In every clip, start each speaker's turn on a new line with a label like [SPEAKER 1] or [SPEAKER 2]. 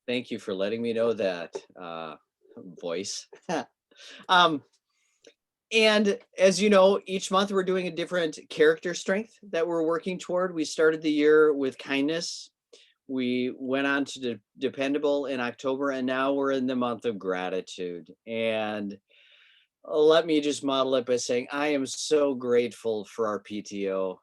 [SPEAKER 1] Thank you for letting me know that, voice. Um, and as you know, each month we're doing a different character strength that we're working toward. We started the year with kindness. We went on to dependable in October, and now we're in the month of gratitude. And let me just model it by saying I am so grateful for our PTO.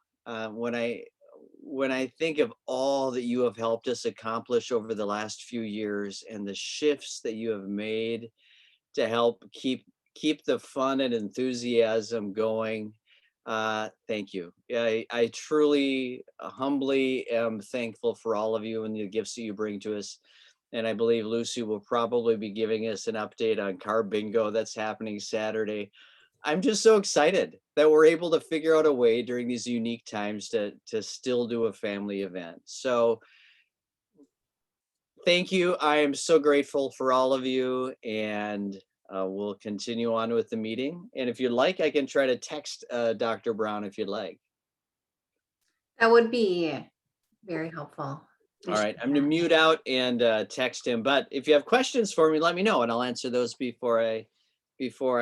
[SPEAKER 1] When I think of all that you have helped us accomplish over the last few years and the shifts that you have made to help keep the fun and enthusiasm going, thank you. I truly, humbly am thankful for all of you and the gifts that you bring to us. And I believe Lucy will probably be giving us an update on car bingo that's happening Saturday. I'm just so excited that we're able to figure out a way during these unique times to still do a family event. So thank you. I am so grateful for all of you, and we'll continue on with the meeting. And if you'd like, I can try to text Dr. Brown if you'd like.
[SPEAKER 2] That would be very helpful.
[SPEAKER 1] All right, I'm gonna mute out and text him. But if you have questions for me, let me know, and I'll answer those before I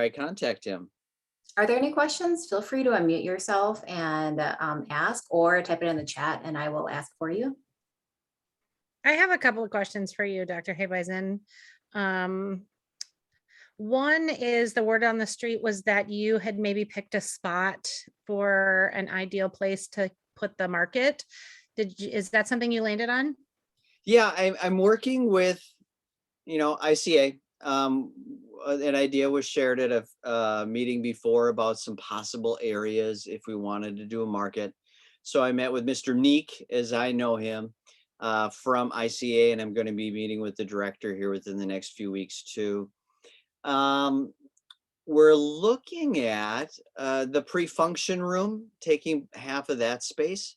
[SPEAKER 1] contact him.
[SPEAKER 2] Are there any questions? Feel free to unmute yourself and ask, or type it in the chat and I will ask for you.
[SPEAKER 3] I have a couple of questions for you, Dr. Habeisen. One is, the word on the street was that you had maybe picked a spot for an ideal place to put the market. Is that something you landed on?
[SPEAKER 1] Yeah, I'm working with, ICA. An idea was shared at a meeting before about some possible areas if we wanted to do a market. So I met with Mr. Neek, as I know him, from ICA, and I'm going to be meeting with the director here within the next few weeks too. We're looking at the pre-function room, taking half of that space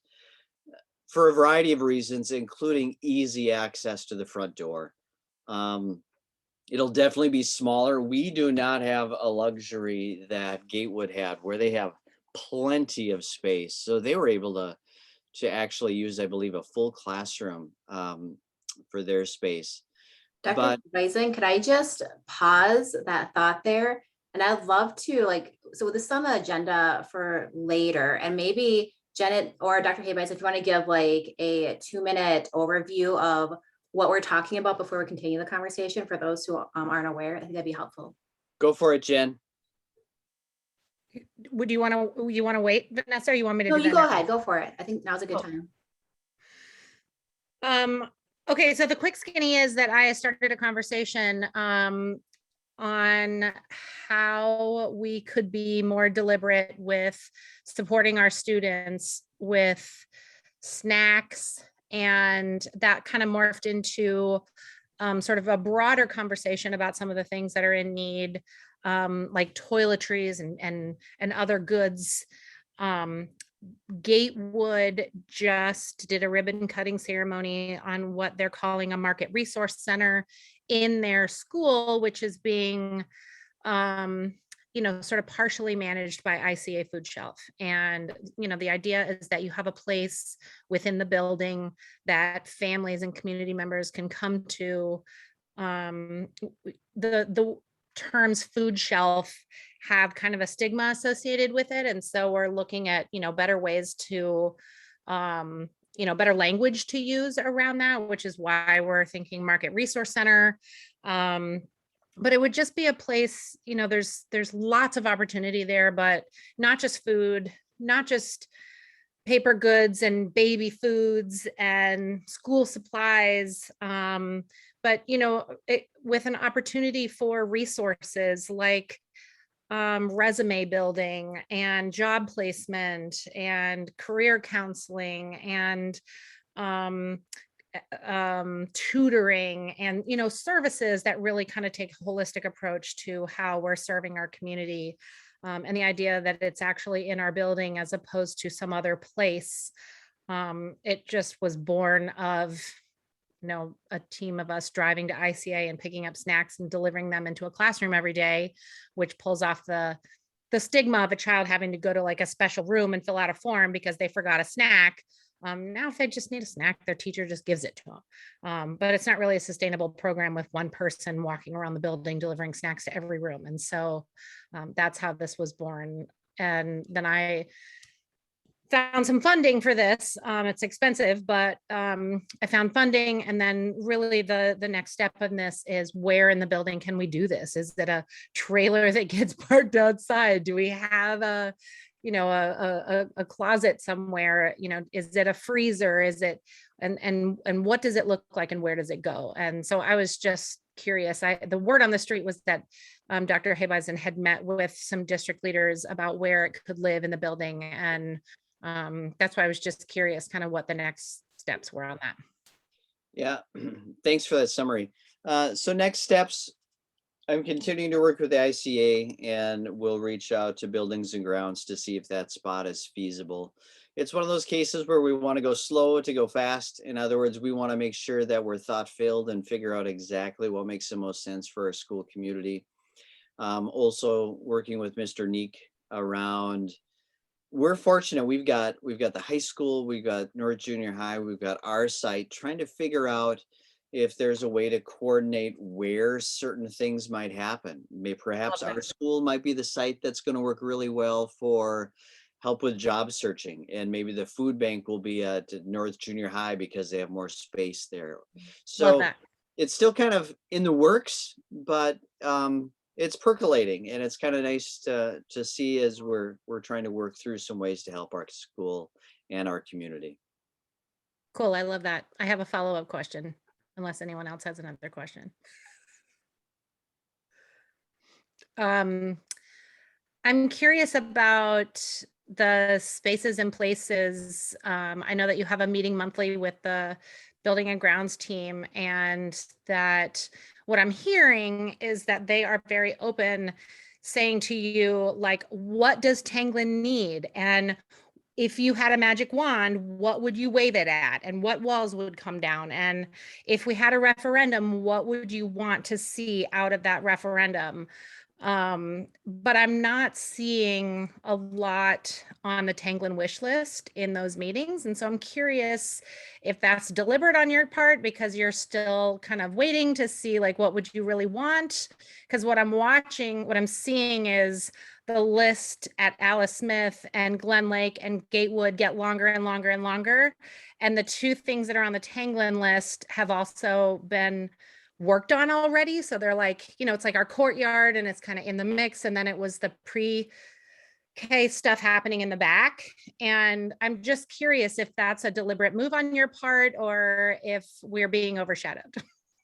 [SPEAKER 1] for a variety of reasons, including easy access to the front door. It'll definitely be smaller. We do not have a luxury that Gatewood had, where they have plenty of space. So they were able to actually use, I believe, a full classroom for their space.
[SPEAKER 2] Dr. Habeisen, could I just pause that thought there? And I'd love to, so this is on the agenda for later, and maybe Janet or Dr. Habeisen, if you want to give like a 2-minute overview of what we're talking about before we continue the conversation, for those who aren't aware, I think that'd be helpful.
[SPEAKER 1] Go for it, Jen.
[SPEAKER 3] Would you want to wait, Vanessa, or you want me to do that?
[SPEAKER 2] No, you go ahead, go for it. I think now's a good
[SPEAKER 3] time. Okay, so the quick skinny is that I started a conversation on how we could be more deliberate with supporting our students with snacks, and that kind of morphed into sort of a broader conversation about some of the things that are in need, like toiletries and other goods. Gatewood just did a ribbon cutting ceremony on what they're calling a market resource center in their school, which is being sort of partially managed by ICA Food Shelf. And the idea is that you have a place within the building that families and community members can come to. The terms food shelf have kind of a stigma associated with it, and so we're looking at better ways to better language to use around that, which is why we're thinking market resource center. But it would just be a place, there's lots of opportunity there, but not just food, not just paper goods and baby foods and school supplies, but with an opportunity for resources like resume building and job placement and career counseling and tutoring and services that really kind of take a holistic approach to how we're serving our community, and the idea that it's actually in our building as opposed to some other place. It just was born of a team of us driving to ICA and picking up snacks and delivering them into a classroom every day, which pulls off the stigma of a child having to go to like a special room and fill out a form because they forgot a snack. Now, if they just need a snack, their teacher just gives it to them. But it's not really a sustainable program with one person walking around the building delivering snacks to every room. And so that's how this was born. And then I found some funding for this. It's expensive, but I found funding. And then really the next step in this is, where in the building can we do this? Is it a trailer that gets parked outside? Do we have a closet somewhere? Is it a freezer? Is it, and what does it look like and where does it go? And so I was just curious. The word on the street was that Dr. Hebeisen had met with some district leaders about where it could live in the building. And that's why I was just curious kind of what the next steps were on that.
[SPEAKER 1] Yeah, thanks for that summary. So next steps, I'm continuing to work with the ICA, and we'll reach out to Buildings and Grounds to see if that spot is feasible. It's one of those cases where we want to go slow to go fast. In other words, we want to make sure that we're thought-filled and figure out exactly what makes the most sense for our school community. Also working with Mr. Neek around, we're fortunate, we've got the high school, we've got North Junior High, we've got our site, trying to figure out if there's a way to coordinate where certain things might happen. Perhaps our school might be the site that's going to work really well for help with job searching, and maybe the food bank will be at North Junior High because they have more space there. So it's still kind of in the works, but it's percolating, and it's kind of nice to see as we're trying to work through some ways to help our school and our community.
[SPEAKER 3] Cool. I love that. I have a follow-up question, unless anyone else has another question. I'm curious about the spaces and places. I know that you have a meeting monthly with the Building and Grounds team, and that what I'm hearing is that they are very open, saying to you, like, what does Tanglin need? And if you had a magic wand, what would you wave it at? And what walls would come down? And if we had a referendum, what would you want to see out of that referendum? But I'm not seeing a lot on the Tanglin wish list in those meetings. And so I'm curious if that's deliberate on your part, because you're still kind of waiting to see, like, what would you really want? Because what I'm seeing is the list at Alice Smith and Glen Lake and Gatewood get longer and longer and longer. And the two things that are on the Tanglin list have also been worked on already. So they're like, it's like our courtyard, and it's kind of in the mix. And then it was the pre-K stuff happening in the back. And I'm just curious if that's a deliberate move on your part, or if we're being overshadowed.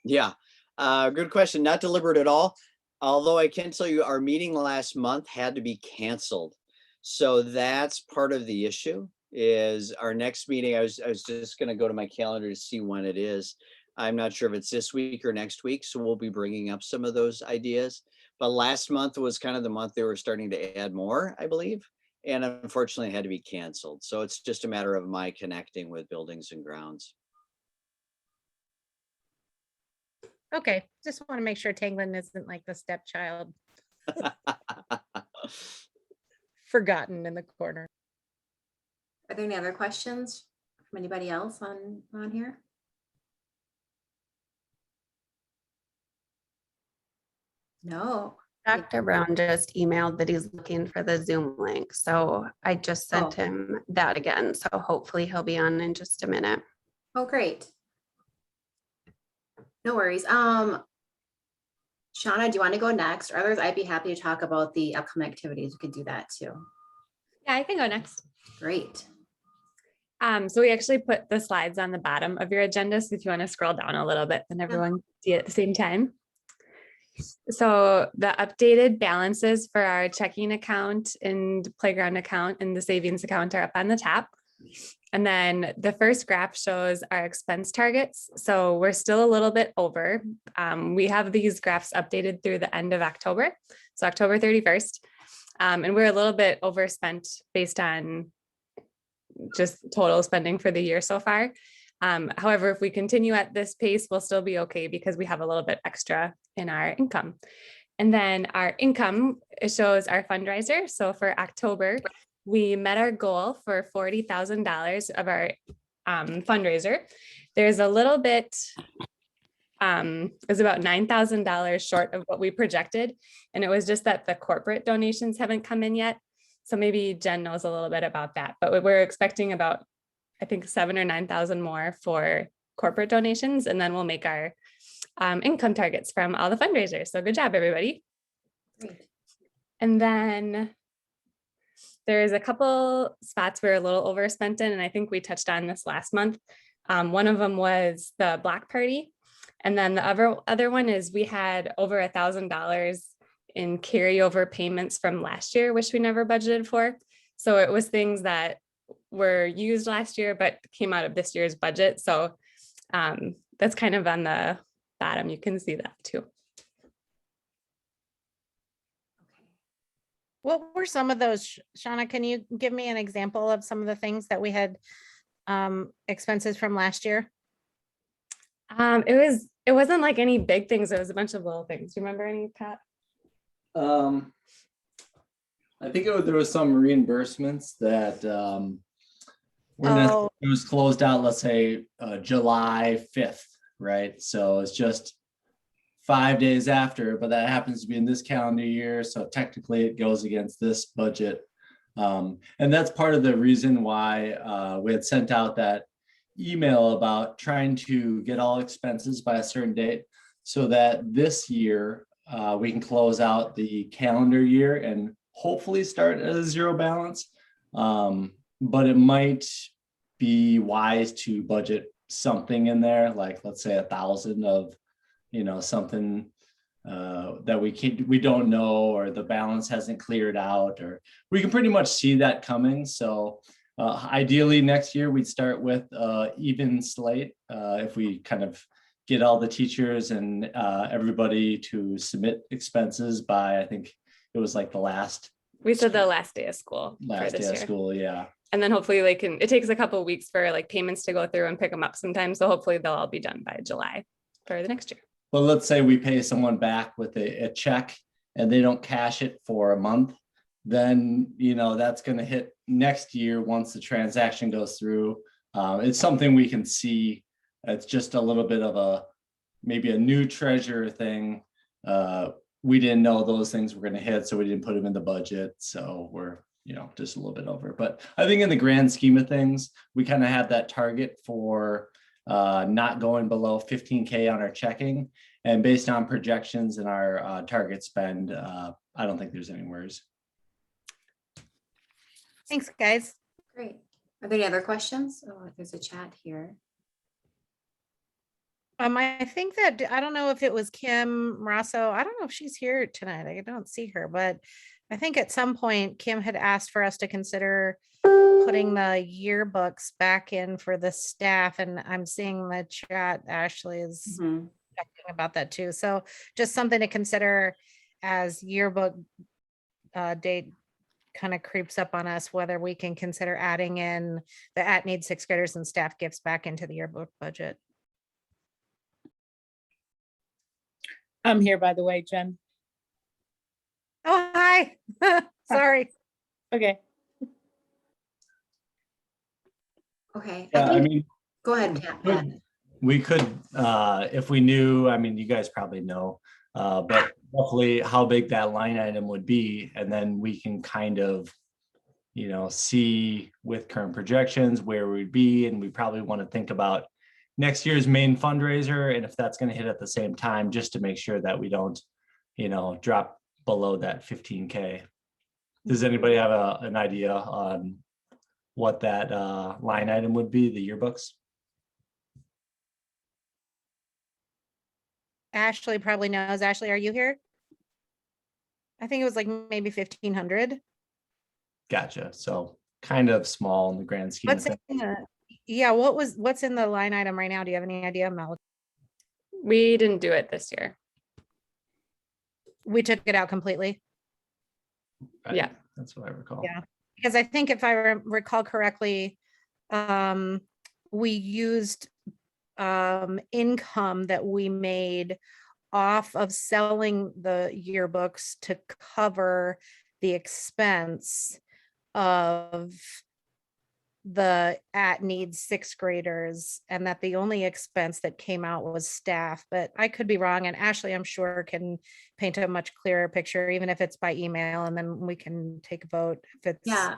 [SPEAKER 1] Yeah, good question. Not deliberate at all. Although I can tell you our meeting last month had to be canceled. So that's part of the issue. Is our next meeting, I was just going to go to my calendar to see when it is. I'm not sure if it's this week or next week, so we'll be bringing up some of those ideas. But last month was kind of the month they were starting to add more, I believe. And unfortunately, it had to be canceled. So it's just a matter of my connecting with Buildings and Grounds.
[SPEAKER 3] Okay, just want to make sure Tanglin isn't like the stepchild forgotten in the corner.
[SPEAKER 2] Are there any other questions from anybody else on here? No.
[SPEAKER 4] Dr. Brown just emailed that he's looking for the Zoom link. So I just sent him that again. So hopefully he'll be on in just a minute.
[SPEAKER 2] Oh, great. No worries. Shauna, do you want to go next? Or others, I'd be happy to talk about the upcoming activities. We could do that too.
[SPEAKER 5] Yeah, I can go next.
[SPEAKER 2] Great.
[SPEAKER 5] So we actually put the slides on the bottom of your agenda. So if you want to scroll down a little bit, then everyone can see it at the same time. So the updated balances for our checking account and playground account and the savings account are up on the top. And then the first graph shows our expense targets. So we're still a little bit over. We have these graphs updated through the end of October. So October 31st. And we're a little bit overspent based on just total spending for the year so far. However, if we continue at this pace, we'll still be okay because we have a little bit extra in our income. And then our income, it shows our fundraiser. So for October, we met our goal for $40,000 of our fundraiser. There's a little bit, it was about $9,000 short of what we projected. And it was just that the corporate donations haven't come in yet. So maybe Jen knows a little bit about that, but we're expecting about, I think, 7,000 or 9,000 more for corporate donations. And then we'll make our income targets from all the fundraisers. So good job, everybody.
[SPEAKER 2] Great.
[SPEAKER 5] And then there's a couple spots we're a little overspent in, and I think we touched on this last month. One of them was the block party. And then the other one is we had over $1,000 in carryover payments from last year, which we never budgeted for. So it was things that were used last year, but came out of this year's budget. So that's kind of on the bottom. You can see that too.
[SPEAKER 3] What were some of those, Shauna? Can you give me an example of some of the things that we had expenses from last year?
[SPEAKER 5] It wasn't like any big things. It was a bunch of little things. Do you remember any, Pat?
[SPEAKER 6] I think there was some reimbursements that it was closed out, let's say July 5th, right? So it's just 5 days after, but that happens to be in this calendar year. So technically it goes against this budget. And that's part of the reason why we had sent out that email about trying to get all expenses by a certain date so that this year we can close out the calendar year and hopefully start at a zero balance. But it might be wise to budget something in there, like let's say 1,000 of, something that we don't know, or the balance hasn't cleared out, or we can pretty much see that coming. So ideally next year we'd start with even slate if we kind of get all the teachers and everybody to submit expenses by, I think it was like the last.
[SPEAKER 5] We said the last day of school.
[SPEAKER 6] Last day of school, yeah.
[SPEAKER 5] And then hopefully it takes a couple of weeks for like payments to go through and pick them up sometimes. So hopefully they'll all be done by July for the next year.
[SPEAKER 6] Well, let's say we pay someone back with a check and they don't cash it for a month, then, that's going to hit next year once the transaction goes through. It's something we can see. It's just a little bit of maybe a new treasure thing. We didn't know those things were going to hit, so we didn't put them in the budget. So we're, just a little bit over. But I think in the grand scheme of things, we kind of have that target for not going below 15K on our checking. And based on projections and our target spend, I don't think there's any worries.
[SPEAKER 3] Thanks, guys.
[SPEAKER 2] Great. Are there any other questions? Oh, there's a chat here.
[SPEAKER 3] I think that, I don't know if it was Kim Rosso. I don't know if she's here tonight. I don't see her, but I think at some point Kim had asked for us to consider putting the yearbooks back in for the staff. And I'm seeing the chat, Ashley is talking about that too. So just something to consider as yearbook date kind of creeps up on us, whether we can consider adding in the at-need sixth graders and staff gifts back into the yearbook budget.
[SPEAKER 7] I'm here, by the way, Jen.
[SPEAKER 3] Oh, hi. Sorry.
[SPEAKER 7] Okay.
[SPEAKER 2] Okay.
[SPEAKER 6] Yeah,
[SPEAKER 2] Go ahead, Pat.
[SPEAKER 6] we could, if we knew, you guys probably know, but roughly how big that line item would be. And then we can kind of, see with current projections where we'd be. And we probably want to think about next year's main fundraiser, and if that's going to hit at the same time, just to make sure that we don't, drop below that 15K. Does anybody have an idea on what that line item would be, the yearbooks?
[SPEAKER 3] Ashley probably knows. Ashley, are you here? I think it was like maybe 1,500.
[SPEAKER 6] Gotcha. So kind of small in the grand scheme of things.
[SPEAKER 3] Yeah, what's in the line item right now? Do you have any idea, Mel?
[SPEAKER 5] We didn't do it this year.
[SPEAKER 3] We took it out completely.
[SPEAKER 5] Yeah,
[SPEAKER 6] that's what I recall.
[SPEAKER 3] Yeah, because I think if I recall correctly, we used income that we made off of selling the yearbooks to cover the expense of the at needs sixth graders and that the only expense that came out was staff, but I could be wrong. And Ashley, I'm sure can paint a much clearer picture, even if it's by email, and then we can take a vote if it's.
[SPEAKER 2] Yeah,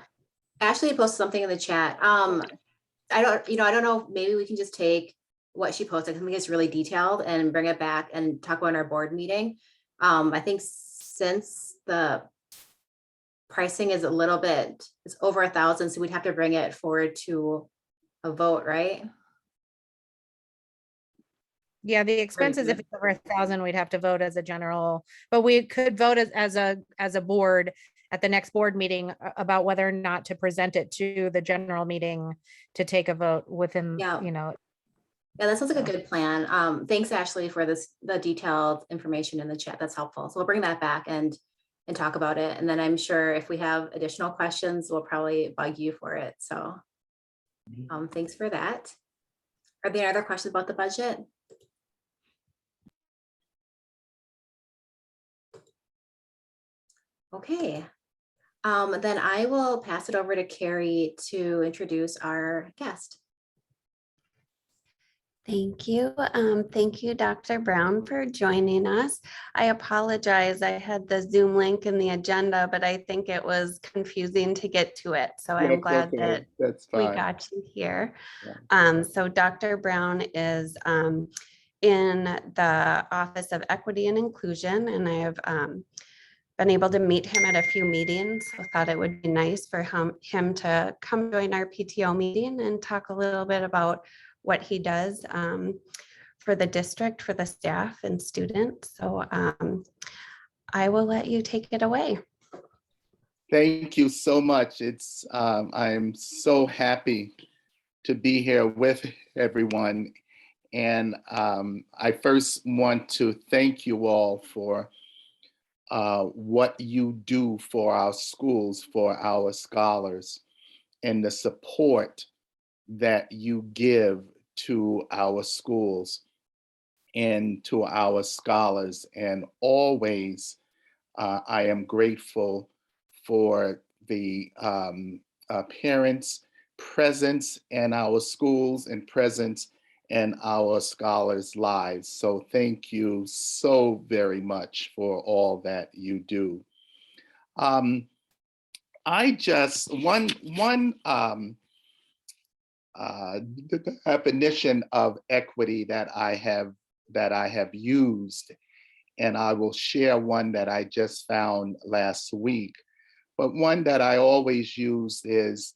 [SPEAKER 2] Ashley posted something in the chat. I don't know, maybe we can just take what she posted, I think it's really detailed, and bring it back and talk about in our board meeting. I think since the pricing is a little bit, it's over 1,000, so we'd have to bring it forward to a vote, right?
[SPEAKER 3] Yeah, the expenses, if it's over 1,000, we'd have to vote as a general, but we could vote as a board at the next board meeting about whether or not to present it to the general meeting to take a vote within,
[SPEAKER 2] Yeah.
[SPEAKER 3] Yeah,
[SPEAKER 2] that sounds like a good plan. Thanks, Ashley, for the detailed information in the chat. That's helpful. So we'll bring that back and talk about it. And then I'm sure if we have additional questions, we'll probably bug you for it. So thanks for that. Are there other questions about the budget? Okay. Then I will pass it over to Carrie to introduce our guest.
[SPEAKER 4] Thank you. Thank you, Dr. Brown, for joining us. I apologize. I had the Zoom link in the agenda, but I think it was confusing to get to it. So I'm
[SPEAKER 8] That's
[SPEAKER 4] glad
[SPEAKER 8] okay.
[SPEAKER 4] that we got you here. So Dr. Brown is in the Office of Equity and Inclusion, and I have been able to meet him at a few meetings. So I thought it would be nice for him to come join our PTO meeting and talk a little bit about what he does for the district, for the staff and students. So I will let you take it away.
[SPEAKER 8] Thank you so much. I'm so happy to be here with everyone. And I first want to thank you all for what you do for our schools, for our scholars, and the support that you give to our schools and to our scholars. And always, I am grateful for the parents' presence in our schools and presence in our scholars' lives. So thank you so very much for all that you do. I just, one the definition of equity that I have used, and I will share one that I just found last week. But one that I always use is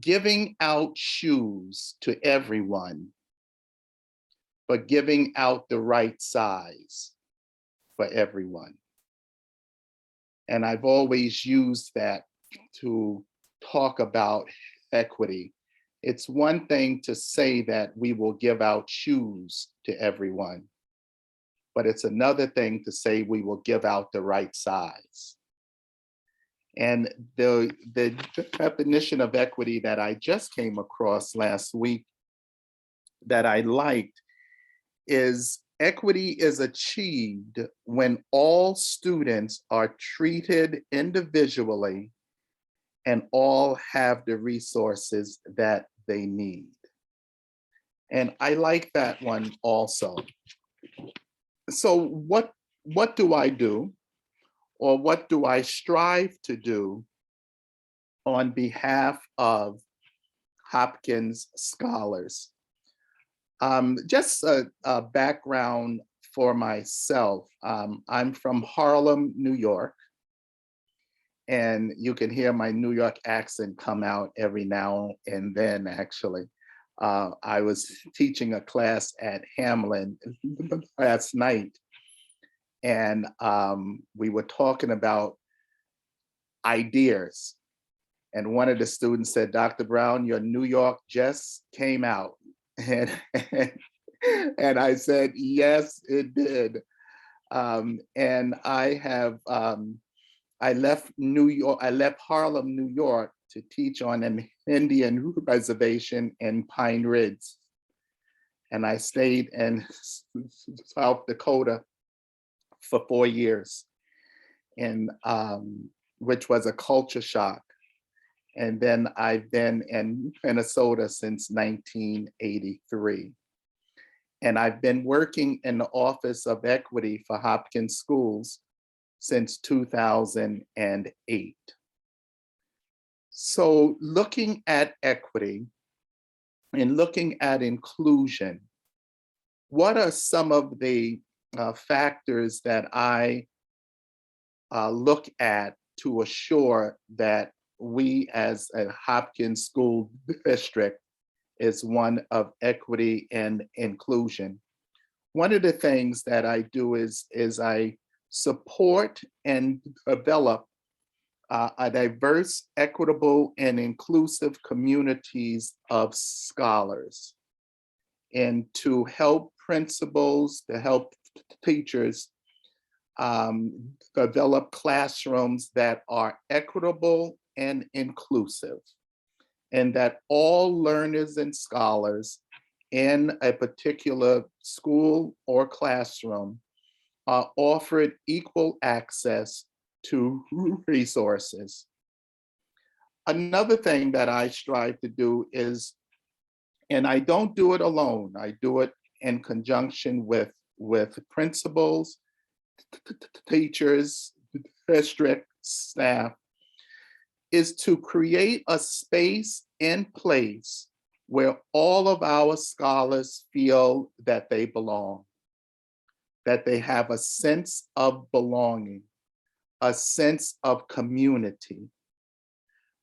[SPEAKER 8] giving out shoes to everyone, but giving out the right size for everyone. And I've always used that to talk about equity. It's one thing to say that we will give out shoes to everyone, but it's another thing to say we will give out the right size. And the definition of equity that I just came across last week that I liked is equity is achieved when all students are treated individually and all have the resources that they need. And I like that one also. So what do I do, or what do I strive to do on behalf of Hopkins scholars? Just a background for myself. I'm from Harlem, New York, and you can hear my New York accent come out every now and then, actually. I was teaching a class at Hamlin last night, and we were talking about ideas. And one of the students said, Dr. Brown, your New York just came out. And I said, yes, it did. And I left Harlem, New York to teach on an Indian reservation in Pine Ridge. And I stayed in South Dakota for 4 years, and which was a culture shock. And then I've been in Minnesota since 1983. And I've been working in the Office of Equity for Hopkins Schools since 2008. So looking at equity and looking at inclusion, what are some of the factors that I look at to assure that we as a Hopkins school district is one of equity and inclusion? One of the things that I do is I support and develop a diverse, equitable, and inclusive communities of scholars, and to help principals, to help teachers develop classrooms that are equitable and inclusive, and that all learners and scholars in a particular school or classroom are offered equal access to resources. Another thing that I strive to do is, and I don't do it alone, I do it in conjunction with principals, teachers, district staff, is to create a space and place where all of our scholars feel that they belong, that they have a sense of belonging, a sense of community.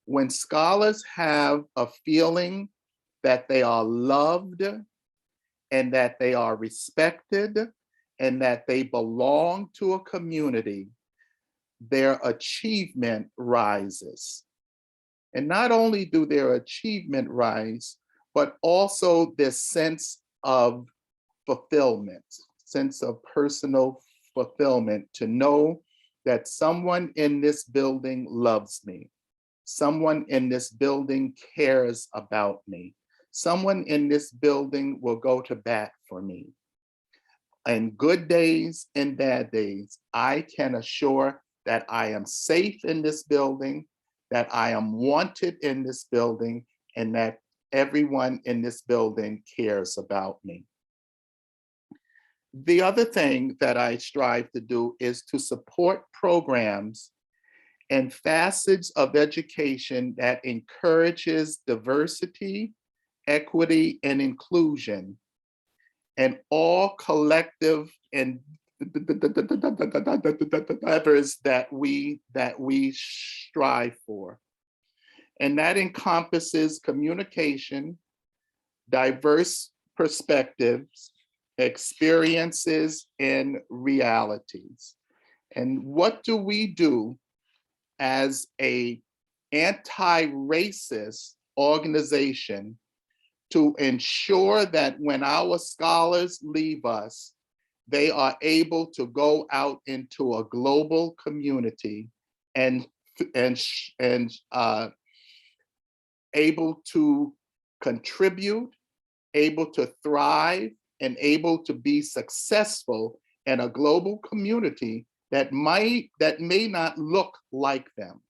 [SPEAKER 8] When scholars have a feeling that they are loved and that they are respected and that they belong to a community, their achievement rises. And not only do their achievement rise, but also this sense of fulfillment, sense of personal fulfillment, to know that someone in this building loves me. Someone in this building cares about me. Someone in this building will go to bat for me. In good days and bad days, I can assure that I am safe in this building, that I am wanted in this building, and that everyone in this building cares about me. The other thing that I strive to do is to support programs and facets of education that encourages diversity, equity, and inclusion, and all collective endeavors that we strive for. And that encompasses communication, diverse perspectives, experiences, and realities. And what do we do as an anti-racist organization to ensure that when our scholars leave us, they are able to go out into a global community and able to contribute, able to thrive, and able to be successful in a global community that may not look like them.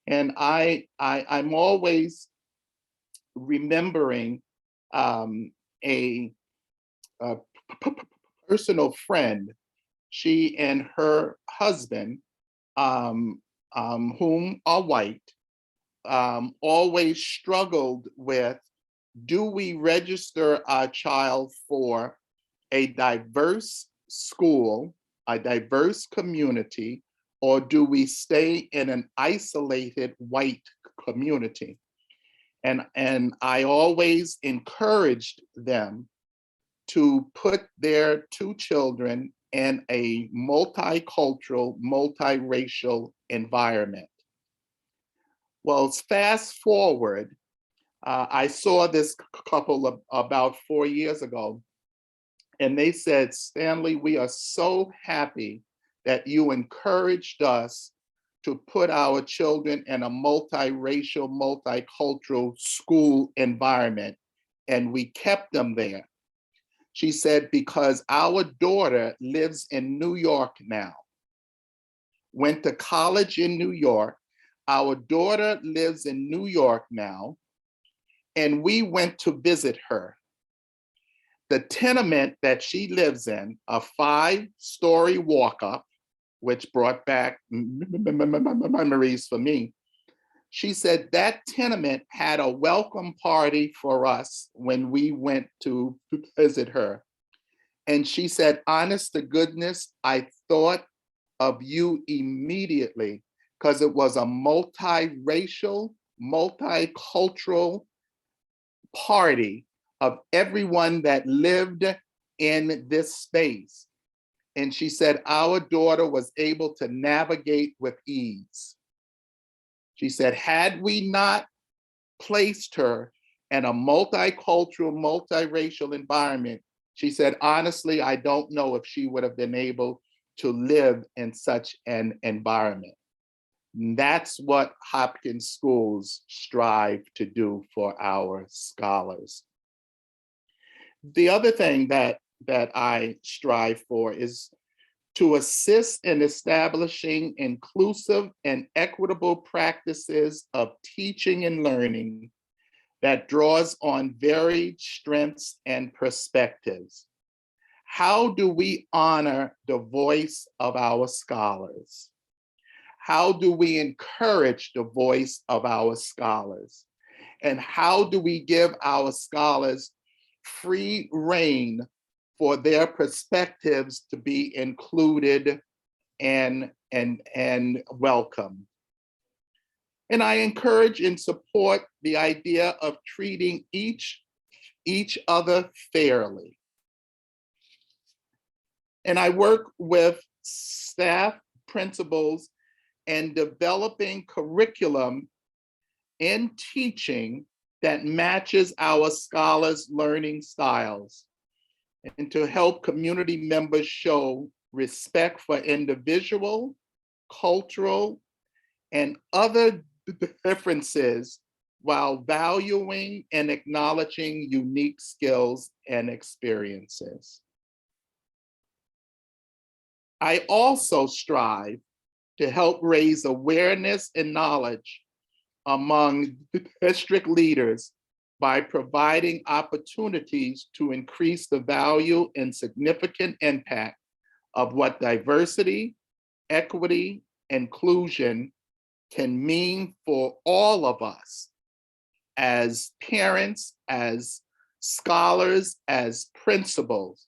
[SPEAKER 8] And I'm always remembering a personal friend. She and her husband, whom are white, always struggled with, do we register our child for a diverse school, a diverse community, or do we stay in an isolated white community? And I always encouraged them to put their two children in a multicultural, multiracial environment. Well, fast forward, I saw this couple about 4 years ago, and they said, Stanley, we are so happy that you encouraged us to put our children in a multiracial, multicultural school environment, and we kept them there. She said, because our daughter lives in New York now, went to college in New York. Our daughter lives in New York now, and we went to visit her. The tenement that she lives in, a 5-story walk-up, which brought back memories for me. She said that tenement had a welcome party for us when we went to visit her. And she said, honest to goodness, I thought of you immediately because it was a multiracial, multicultural party of everyone that lived in this space. And she said, our daughter was able to navigate with ease. She said, had we not placed her in a multicultural, multiracial environment, she said, honestly, I don't know if she would have been able to live in such an environment. That's what Hopkins schools strive to do for our scholars. The other thing that I strive for is to assist in establishing inclusive and equitable practices of teaching and learning that draws on varied strengths and perspectives. How do we honor the voice of our scholars? How do we encourage the voice of our scholars? And how do we give our scholars free rein for their perspectives to be included and welcome? And I encourage and support the idea of treating each other fairly. And I work with staff, principals, and developing curriculum in teaching that matches our scholars' learning styles, and to help community members show respect for individual, cultural, and other differences while valuing and acknowledging unique skills and experiences. I also strive to help raise awareness and knowledge among district leaders by providing opportunities to increase the value and significant impact of what diversity, equity, inclusion can mean for all of us as parents, as scholars, as principals.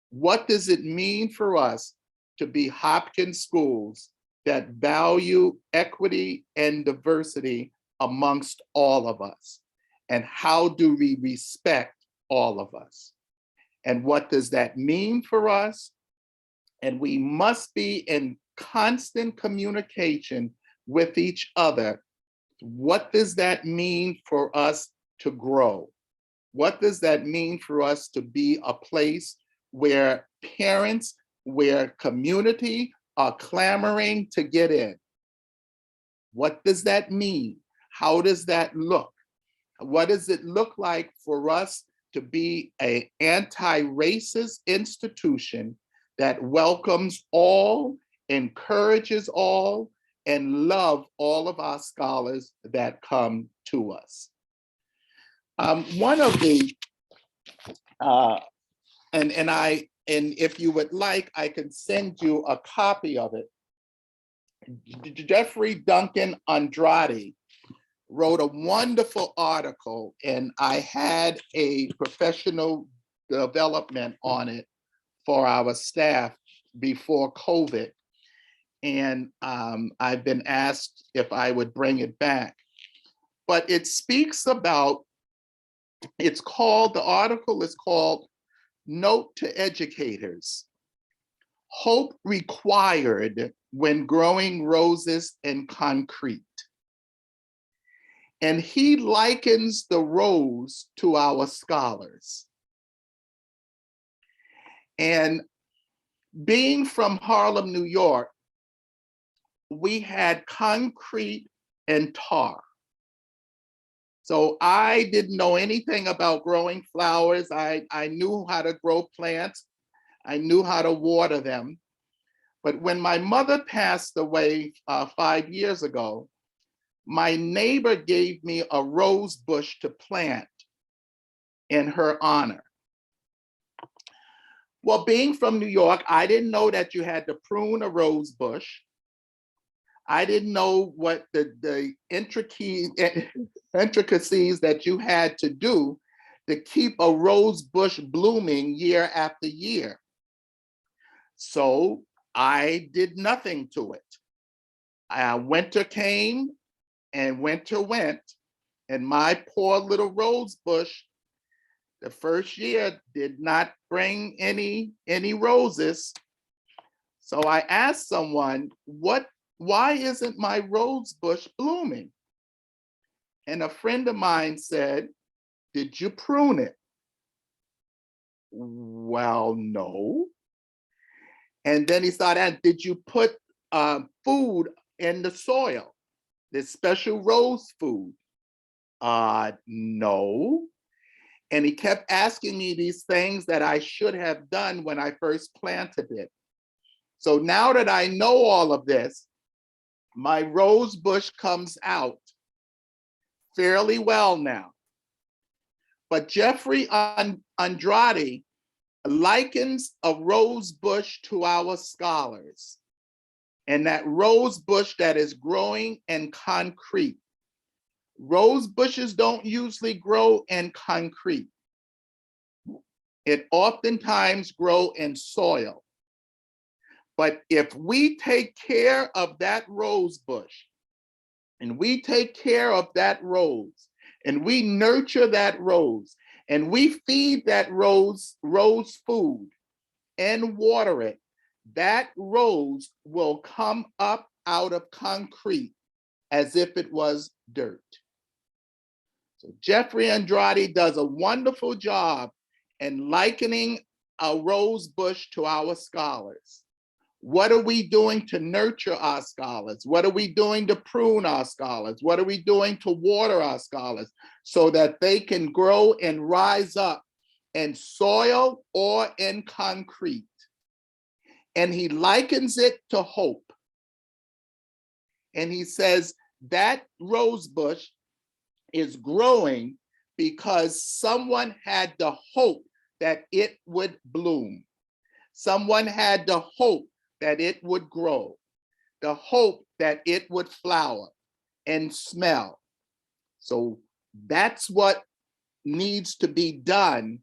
[SPEAKER 8] What does it mean for us to be Hopkins schools that value equity and diversity amongst all of us? And how do we respect all of us? And what does that mean for us? And we must be in constant communication with each other. What does that mean for us to grow? What does that mean for us to be a place where parents, where community are clamoring to get in? What does that mean? How does that look? What does it look like for us to be an anti-racist institution that welcomes all, encourages all, and love all of our scholars that come to us? One of the, and if you would like, I can send you a copy of it. Jeffrey Duncan Andrade wrote a wonderful article, and I had a professional development on it for our staff before COVID. And I've been asked if I would bring it back. But it speaks about, the article is called Note to Educators: Hope Required When Growing Roses in Concrete. And he likens the rose to our scholars. And being from Harlem, New York, we had concrete and tar. So I didn't know anything about growing flowers. I knew how to grow plants. I knew how to water them. But when my mother passed away 5 years ago, My neighbor gave me a rose bush to plant in her honor. Well, being from New York, I didn't know that you had to prune a rose bush. I didn't know what the intricacies that you had to do to keep a rose bush blooming year after year. So I did nothing to it. Winter came and winter went, and my poor little rose bush, the first year, did not bring any roses. So I asked someone, why isn't my rose bush blooming? And a friend of mine said, did you prune it? Well, no. And then he started, did you put food in the soil, this special rose food? No. And he kept asking me these things that I should have done when I first planted it. So now that I know all of this, my rose bush comes out fairly well now. But Jeffrey Andrade likens a rose bush to our scholars, and that rose bush that is growing in concrete. Rose bushes don't usually grow in concrete. It oftentimes grow in soil. But if we take care of that rose bush, and we take care of that rose, and we nurture that rose, and we feed that rose food and water it, that rose will come up out of concrete as if it was dirt. So Jeffrey Andrade does a wonderful job in likening a rose bush to our scholars. What are we doing to nurture our scholars? What are we doing to prune our scholars? What are we doing to water our scholars so that they can grow and rise up in soil or in concrete? And he likens it to hope. And he says that rose bush is growing because someone had the hope that it would bloom. Someone had the hope that it would grow, the hope that it would flower and smell. So that's what needs to be done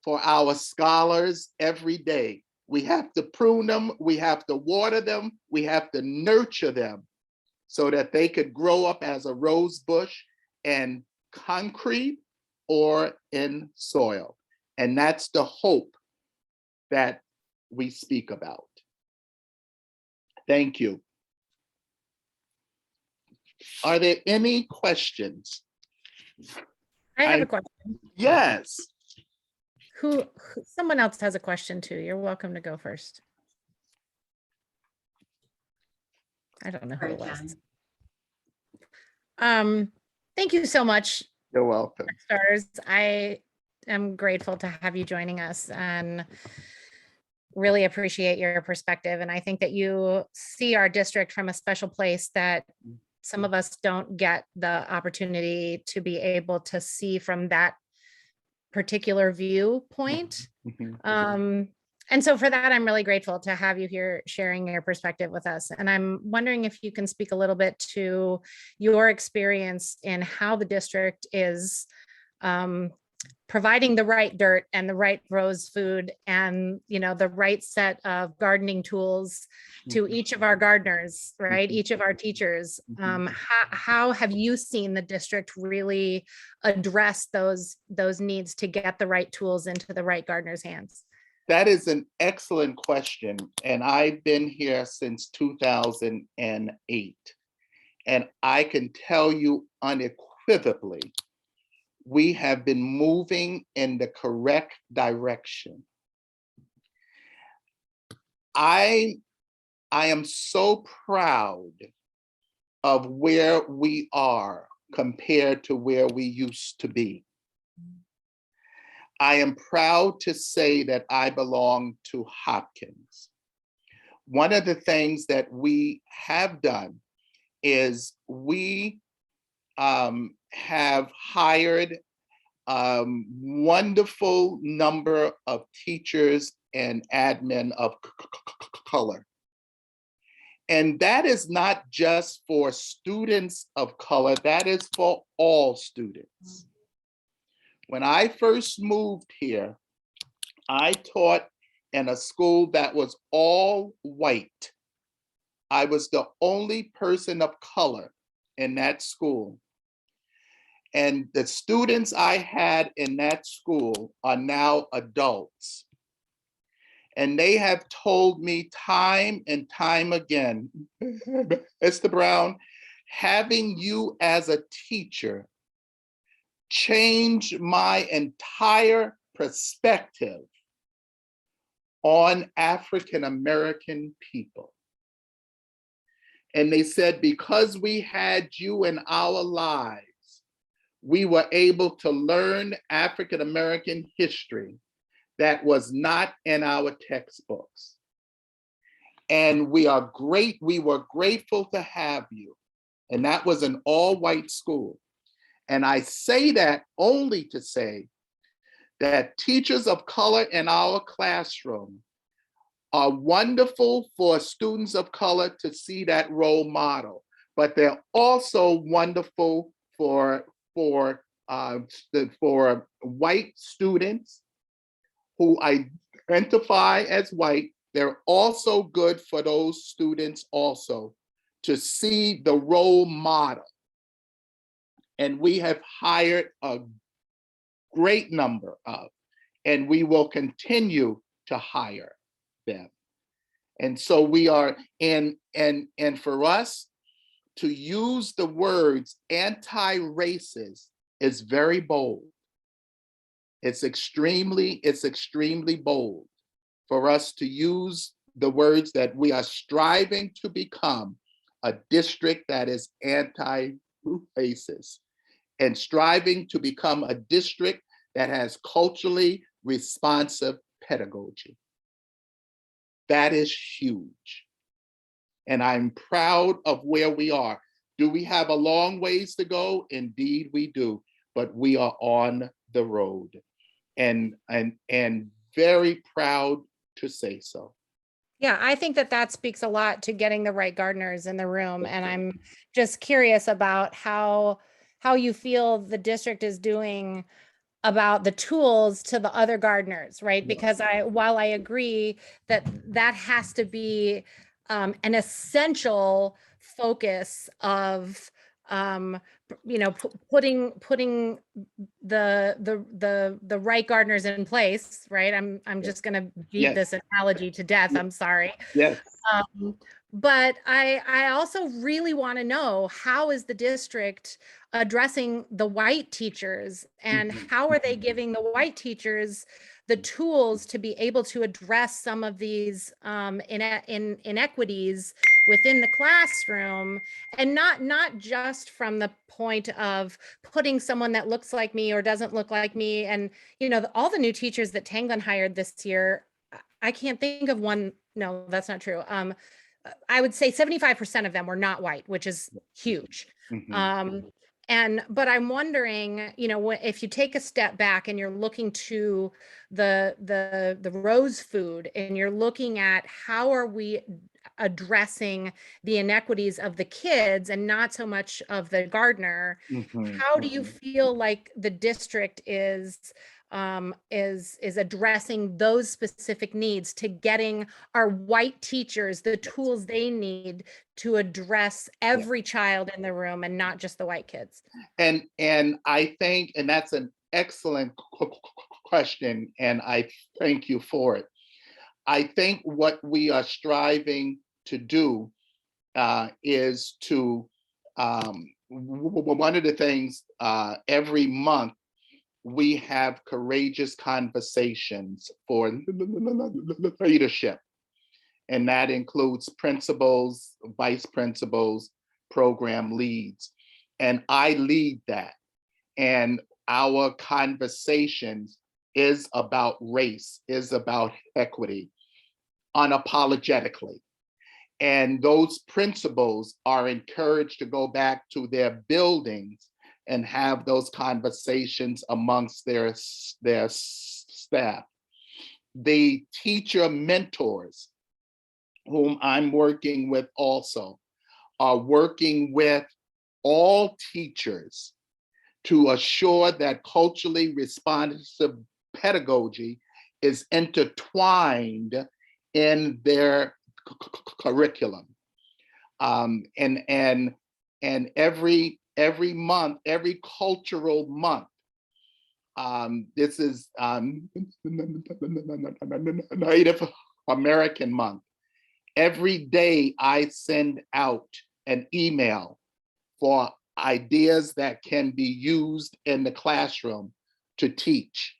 [SPEAKER 8] for our scholars every day. We have to prune them, we have to water them, we have to nurture them so that they could grow up as a rose bush in concrete or in soil. And that's the hope that we speak about. Thank you. Are there any questions?
[SPEAKER 3] I have a question.
[SPEAKER 8] Yes.
[SPEAKER 3] Someone else has a question too. You're welcome to go first. I don't know who it was. Thank you so much.
[SPEAKER 8] You're welcome.
[SPEAKER 3] For starters, I am grateful to have you joining us and really appreciate your perspective. And I think that you see our district from a special place that some of us don't get the opportunity to be able to see from that particular viewpoint. And so for that, I'm really grateful to have you here sharing your perspective with us. And I'm wondering if you can speak a little bit to your experience in how the district is providing the right dirt and the right rose food and, you know, the right set of gardening tools to each of our gardeners, right? Each of our teachers. How have you seen the district really address those needs to get the right tools into the right gardeners' hands?
[SPEAKER 8] That is an excellent question. And I've been here since 2008. And I can tell you unequivocally, we have been moving in the correct direction. I am so proud of where we are compared to where we used to be. I am proud to say that I belong to Hopkins. One of the things that we have done is we have hired wonderful number of teachers and admin of color. And that is not just for students of color, that is for all students. When I first moved here, I taught in a school that was all white. I was the only person of color in that school. And the students I had in that school are now adults. And they have told me time and time again, Mr. Brown, having you as a teacher changed my entire perspective on African-American people. And they said, because we had you in our lives, we were able to learn African-American history that was not in our textbooks. And we were grateful to have you. And that was an all-white school. And I say that only to say that teachers of color in our classroom are wonderful for students of color to see that role model, but they're also wonderful for white students who identify as white. They're also good for those students also to see the role model. And we have hired a great number of, and we will continue to hire them. And so we are, and for us to use the words anti-racist is very bold. It's extremely bold for us to use the words that we are striving to become a district that is anti-racist and striving to become a district that has culturally responsive pedagogy. That is huge. And I'm proud of where we are. Do we have a long ways to go? Indeed we do, but we are on the road and very proud to say so.
[SPEAKER 3] Yeah, I think that that speaks a lot to getting the right gardeners in the room. And I'm just curious about how you feel the district is doing about the tools to the other gardeners, right?
[SPEAKER 8] Yes.
[SPEAKER 3] Because while I agree that that has to be an essential focus of putting the right gardeners in place, right? I'm just going to beat this analogy to death. I'm sorry.
[SPEAKER 8] Yes.
[SPEAKER 3] But I also really want to know, how is the district addressing the white teachers, and how are they giving the white teachers the tools to be able to address some of these inequities within the classroom, and not just from the point of putting someone that looks like me or doesn't look like me. And all the new teachers that Tanglin hired this year, I can't think of one. No, that's not true. I would say 75% of them were not white, which is huge. But I'm wondering, if you take a step back and you're looking to the rose food, and you're looking at how are we addressing the inequities of the kids and not so much of the gardener, how do you feel like the district is addressing those specific needs to getting our white teachers the tools they need to address every child in the room and not just the white kids?
[SPEAKER 8] And I think, and that's an excellent question, and I thank you for it. I think what we are striving to do is to, one of the things every month, we have courageous conversations for leadership. And that includes principals, vice principals, program leads. And I lead that. And our conversations is about race, is about equity, unapologetically. And those principals are encouraged to go back to their buildings and have those conversations amongst their staff. The teacher mentors, whom I'm working with also, are working with all teachers to assure that culturally responsive pedagogy is intertwined in their curriculum. And every month, every cultural month, this is Native American month. Every day I send out an email for ideas that can be used in the classroom to teach.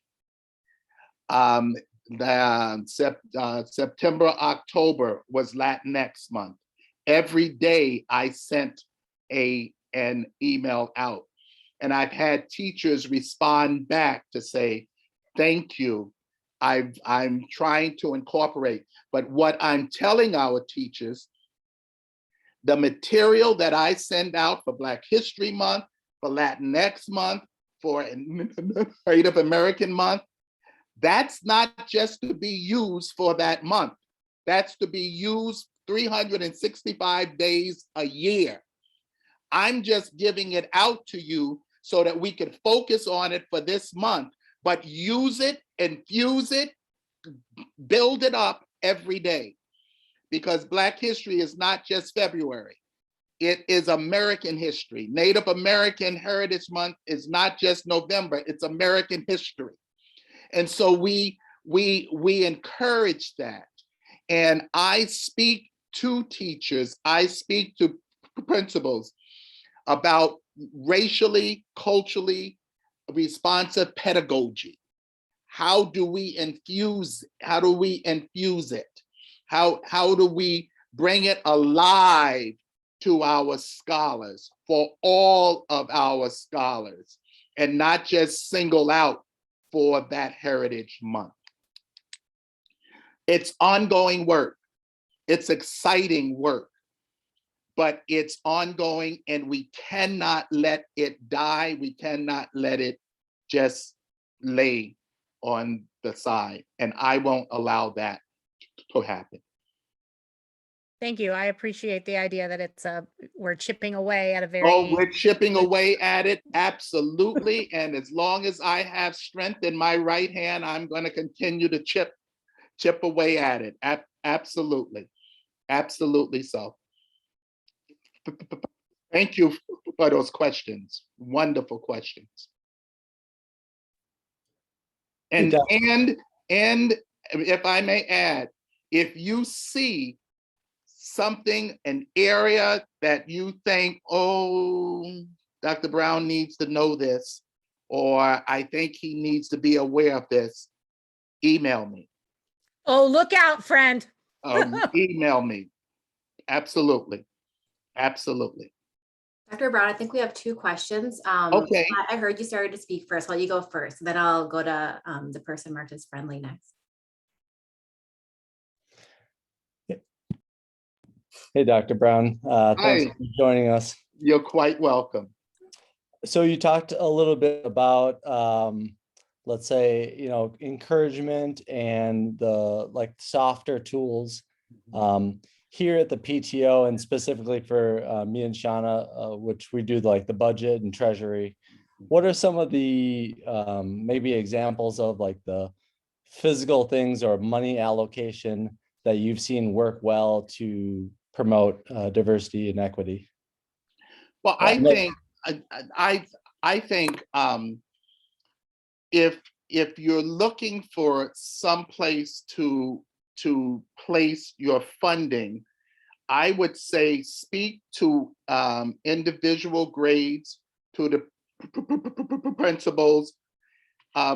[SPEAKER 8] September, October was Latinx month. Every day I sent an email out, and I've had teachers respond back to say, thank you. I'm trying to incorporate, but what I'm telling our teachers, the material that I send out for Black History Month, for Latinx Month, for Native American Month, that's not just to be used for that month. That's to be used 365 days a year. I'm just giving it out to you so that we can focus on it for this month, but use it, infuse it, build it up every day. Because Black history is not just February. It is American history. Native American Heritage Month is not just November, it's American history. And so we encourage that. And I speak to teachers, I speak to principals about racially, culturally responsive pedagogy. How do we infuse it? How do we bring it alive to our scholars, for all of our scholars, and not just single out for that Heritage Month? It's ongoing work. It's exciting work, but it's ongoing, and we cannot let it die. We cannot let it just lay on the side, and I won't allow that to happen.
[SPEAKER 3] Thank you. I appreciate the idea that we're chipping away at a very.
[SPEAKER 8] Oh, we're chipping away at it, absolutely. And as long as I have strength in my right hand, I'm going to continue to chip away at it. Absolutely, absolutely so. Thank you for those questions. Wonderful questions. And if I may add, if you see something, an area that you think, oh, Dr. Brown needs to know this, or I think he needs to be aware of this, email me.
[SPEAKER 3] Oh, look out, friend.
[SPEAKER 8] Email me. Absolutely. Absolutely.
[SPEAKER 2] Dr. Brown, I think we have two questions.
[SPEAKER 8] Okay.
[SPEAKER 2] I heard you started to speak first. I'll let you go first. Then I'll go to the person marked as friendly next.
[SPEAKER 6] Hey, Dr. Brown. Thanks
[SPEAKER 8] Hi.
[SPEAKER 6] for joining us.
[SPEAKER 8] You're quite welcome.
[SPEAKER 6] So you talked a little bit about, let's say, encouragement and the softer tools. Here at the PTO, and specifically for me and Shauna, which we do the budget and treasury, what are some of the maybe examples of the physical things or money allocation that you've seen work well to promote diversity and equity?
[SPEAKER 8] Well, I think if you're looking for some place to place your funding, I would say speak to individual grades, to the principals,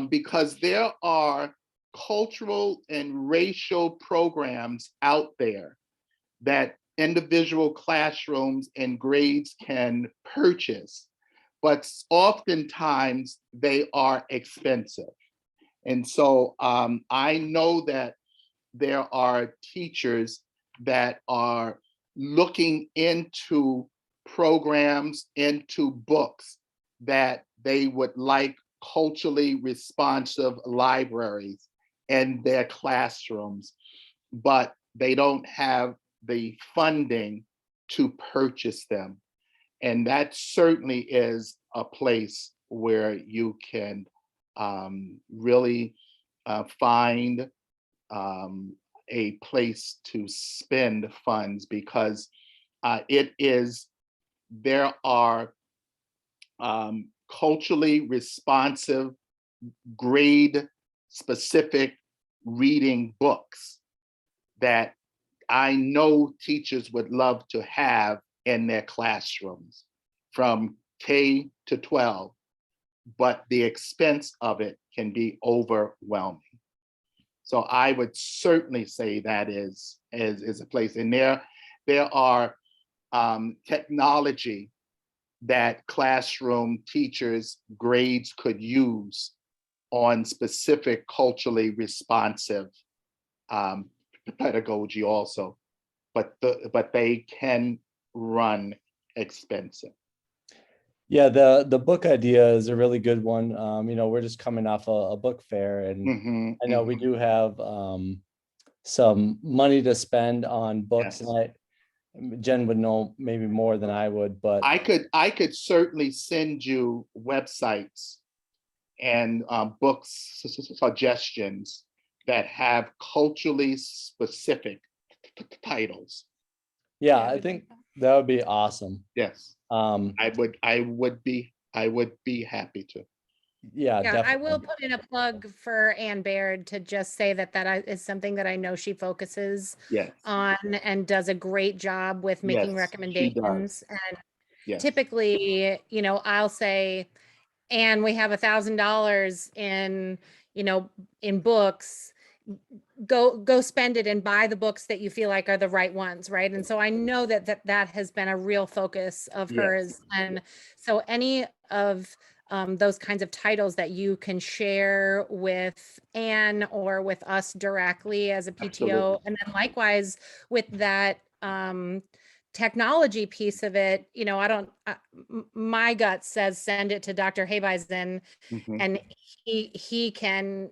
[SPEAKER 8] because there are cultural and racial programs out there that individual classrooms and grades can purchase, but oftentimes they are expensive. And so I know that there are teachers that are looking into programs, into books that they would like culturally responsive libraries in their classrooms, but they don't have the funding to purchase them. And that certainly is a place where you can really find a place to spend funds, because there are culturally responsive, grade specific reading books that I know teachers would love to have in their classrooms from K to 12, but the expense of it can be overwhelming. So I would certainly say that is a place. And there are technology that classroom teachers, grades could use on specific culturally responsive pedagogy also, but they can run expensive.
[SPEAKER 6] Yeah, the book idea is a really good one. We're just coming off a book fair, and I know we do have some money to spend on books,
[SPEAKER 8] Yes.
[SPEAKER 6] and Jen would know maybe more than I would, but
[SPEAKER 8] I could certainly send you websites and books suggestions that have culturally specific titles.
[SPEAKER 6] yeah, I think that would be awesome.
[SPEAKER 8] Yes, I would be happy to.
[SPEAKER 6] Yeah,
[SPEAKER 3] Yeah, I will
[SPEAKER 6] definitely.
[SPEAKER 3] put in a plug for Ann Baird to just say that is something that I know she focuses
[SPEAKER 8] Yes,
[SPEAKER 3] on and does a great job with making
[SPEAKER 8] yes, she does.
[SPEAKER 3] recommendations. And
[SPEAKER 8] Yes,
[SPEAKER 3] typically, I'll say, and we have $1,000 in, in books, go spend it and buy the books that you feel like are the right ones, right? And so I know that has been a real focus of
[SPEAKER 8] yes,
[SPEAKER 3] hers. And so any of those kinds of titles that you can share with Anne or with us directly as a PTO,
[SPEAKER 8] absolutely.
[SPEAKER 3] and then likewise with that technology piece of it, my gut says send it to Dr. Habeisen,
[SPEAKER 8] Mhm.
[SPEAKER 3] and he can,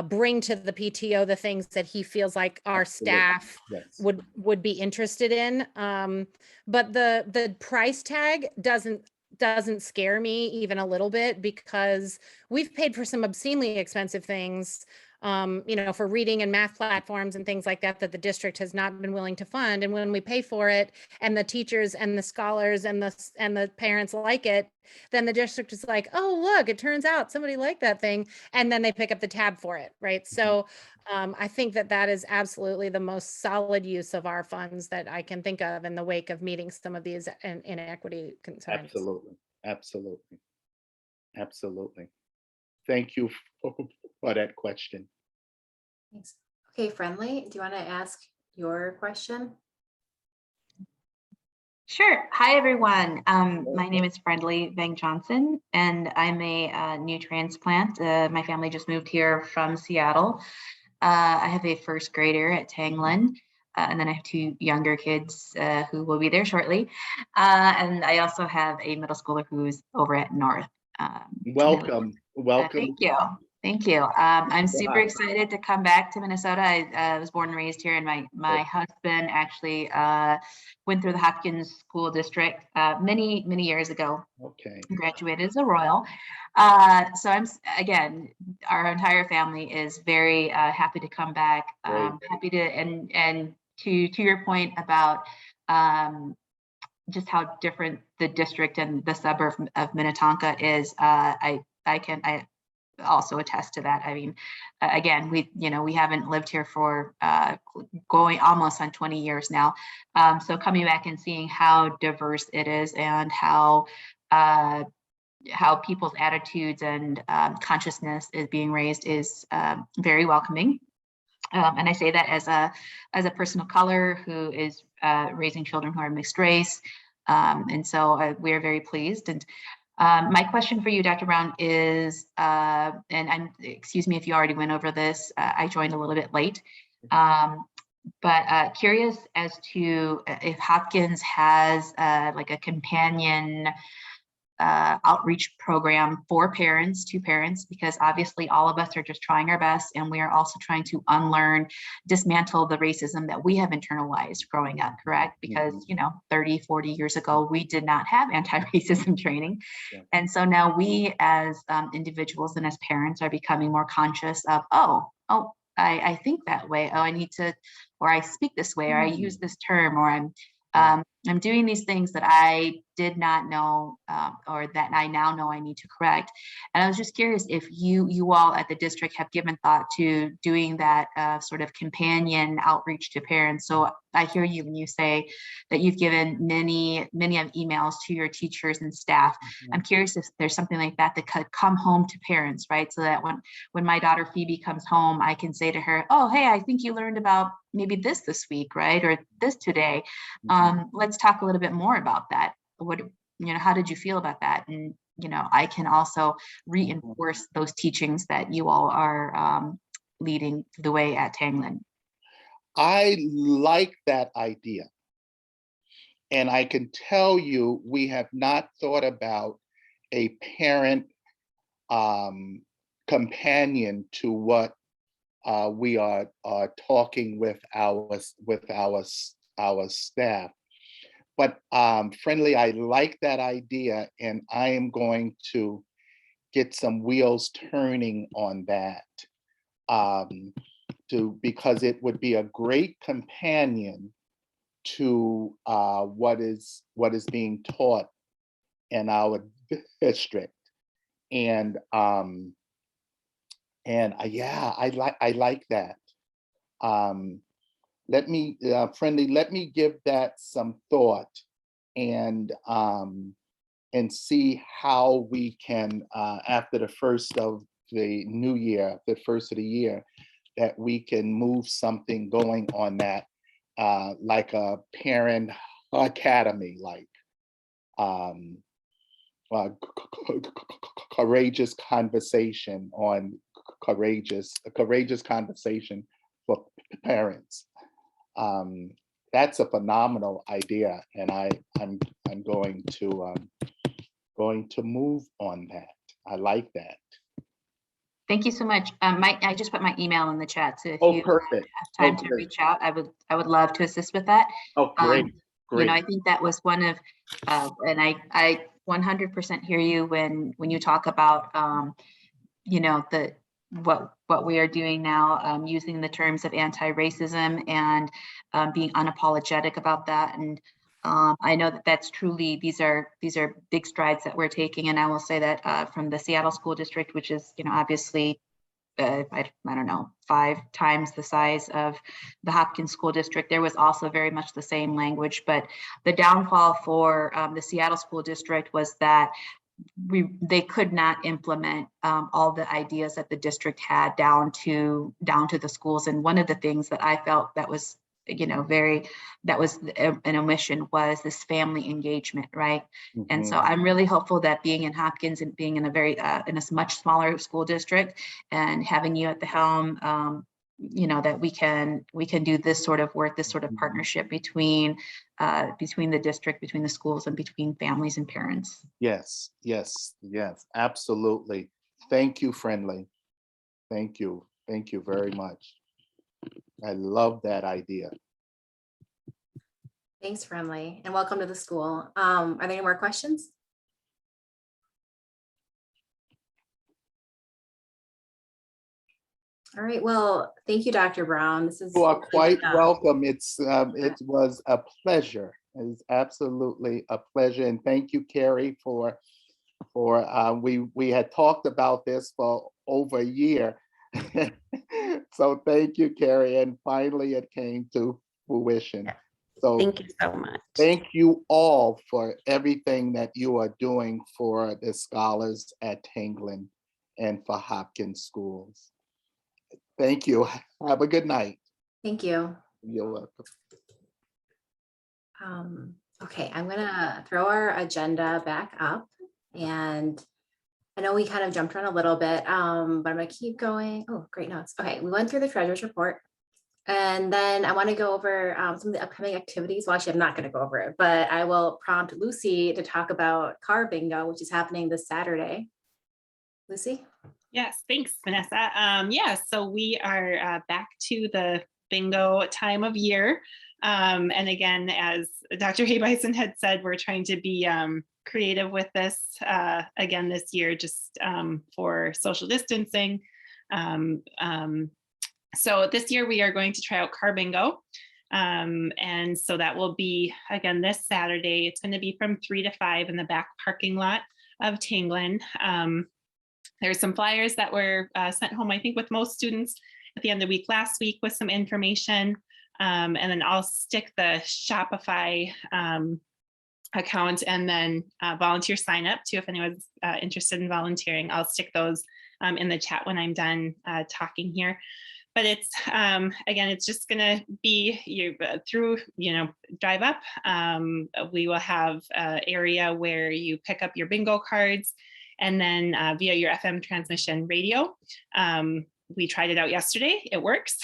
[SPEAKER 3] bring to the PTO the things that he feels like our
[SPEAKER 8] Absolutely.
[SPEAKER 3] staff
[SPEAKER 8] Yes,
[SPEAKER 3] would be interested in. But the price tag doesn't scare me even a little bit, because we've paid for some obscenely expensive things, for reading and math platforms and things like that the district has not been willing to fund. And when we pay for it and the teachers and the scholars and the parents like it, then the district is like, oh, look, it turns out somebody liked that thing. And then they pick up the tab for it, right? So I think that is absolutely the most solid use of our funds that I can think of in the wake of meeting some of these inequity concerns.
[SPEAKER 8] absolutely, absolutely, absolutely. Thank you for that question.
[SPEAKER 2] Thanks. Okay, Friendly, do you want to ask your question?
[SPEAKER 9] Sure. Hi, everyone. My name is Friendly Vang Johnson, and I'm a new transplant. My family just moved here from Seattle. I have a first grader at Tanglen, and then I have two younger kids who will be there shortly. And I also have a middle schooler who's over at North.
[SPEAKER 8] Welcome, welcome.
[SPEAKER 9] Thank you. Thank you. I'm super
[SPEAKER 8] Wow.
[SPEAKER 9] excited to come back to Minnesota. I was born and raised here, and my husband actually went through the Hopkins school district many years ago.
[SPEAKER 8] Okay.
[SPEAKER 9] Graduated as a Royal. So again, our entire family is very happy to come back. Happy to and to your point about just how different the district and the suburb of Minnetonka is. I also attest to that. I mean, again, we haven't lived here for going almost on 20 years now. So coming back and seeing how diverse it is and how people's attitudes and consciousness is being raised is very welcoming. And I say that as a person of color who is raising children who are mixed race. And so we are very pleased. And my question for you, Dr. Brown, is, and excuse me if you already went over this, I joined a little bit late. But curious as to if Hopkins has like a companion outreach program for parents, to parents, because obviously all of us are just trying our best, and we are also trying to unlearn, dismantle the racism that we have internalized growing up, correct? Because, 30, 40 years ago, we did not have anti-racism training.
[SPEAKER 8] Yeah.
[SPEAKER 9] And so now we as individuals and as parents are becoming more conscious of, I think that way. Oh, I need to, or I speak this way, or I use this term, or I'm doing these things that I did not know, or that I now know I need to correct. And I was just curious if you all at the district have given thought to doing that sort of companion outreach to parents. So I hear you when you say that you've given many emails to your teachers and staff. I'm curious if there's something like that that could come home to parents, right? So that when my daughter Phoebe comes home, I can say to her, oh, hey, I think you learned about maybe this week, right? Or this today. Let's talk a little bit more about that. How did you feel about that? And, I can also reinforce those teachings that you all are leading the way at Tanglin.
[SPEAKER 8] I like that idea. And I can tell you, we have not thought about a parent companion to what we are talking with our staff. But Friendly, I like that idea, and I am going to get some wheels turning on that. Because it would be a great companion to what is being taught in our district. And yeah, I like that. Let me Friendly, let me give that some thought, and see how we can after the first of the new year, the first of the year, that we can move something going on that, like a parent academy, like courageous conversation on courageous conversation for parents. That's a phenomenal idea, and I'm going to move on that. I like that.
[SPEAKER 9] Thank you so much. I just put my email in the chat, so if you
[SPEAKER 8] perfect.
[SPEAKER 9] have time to reach out, I would love to assist with that.
[SPEAKER 8] Oh, great. Great.
[SPEAKER 9] I think that was one of, and I 100% hear you when you talk about, what we are doing now, using the terms of anti-racism and being unapologetic about that. And I know that that's truly, these are big strides that we're taking. And I will say that from the Seattle School District, which is, obviously, I don't know, 5 times the size of the Hopkins School District, there was also very much the same language. But the downfall for the Seattle School District was that they could not implement all the ideas that the district had down to the schools. And one of the things that I felt that was, that was an omission was this family engagement, right? Mm-hmm. And so I'm really hopeful that being in Hopkins and being in a very in a much smaller school district and having you at the helm, that we can do this sort of work, this sort of partnership between the district, between the schools, and between families and parents.
[SPEAKER 8] Yes, absolutely. Thank you, Friendly. Thank you very much. I love that idea.
[SPEAKER 2] Thanks, Friendly, and welcome to the school. Are there any more questions? All right, well, thank you, Dr. Brown. This is.
[SPEAKER 8] You are quite welcome. It was a pleasure. It was absolutely a pleasure. And thank you, Carrie, for we had talked about this for over a year. So thank you, Carrie. And finally it came to fruition. So
[SPEAKER 4] thank you so much.
[SPEAKER 8] Thank you all for everything that you are doing for the scholars at Tanglin and for Hopkins schools. Thank you. Have a good night.
[SPEAKER 2] Thank you.
[SPEAKER 8] You're welcome.
[SPEAKER 2] Okay, I'm gonna throw our agenda back up, and I know we kind of jumped around a little bit, but I'm gonna keep going. Oh, great notes. Okay, we went through the treasurer's report. And then I want to go over some of the upcoming activities. Well, actually, I'm not going to go over it, but I will prompt Lucy to talk about car bingo, which is happening this Saturday. Lucy?
[SPEAKER 10] Yes, thanks, Vanessa. Yeah, so we are back to the bingo time of year. And again, as Dr. Hay-Bison had said, we're trying to be creative with this again this year, just for social distancing. So this year we are going to try out car bingo. And so that will be, again, this Saturday. It's going to be from 3 to 5 in the back parking lot of Tanglin. There's some flyers that were sent home, I think, with most students at the end of the week last week with some information. And then I'll stick the Shopify account and then volunteer sign up too, if anyone's interested in volunteering. I'll stick those in the chat when I'm done talking here. But it's, again, it's just gonna be you through, drive up. We will have an area where you pick up your bingo cards and then via your FM transmission radio. We tried it out yesterday. It works,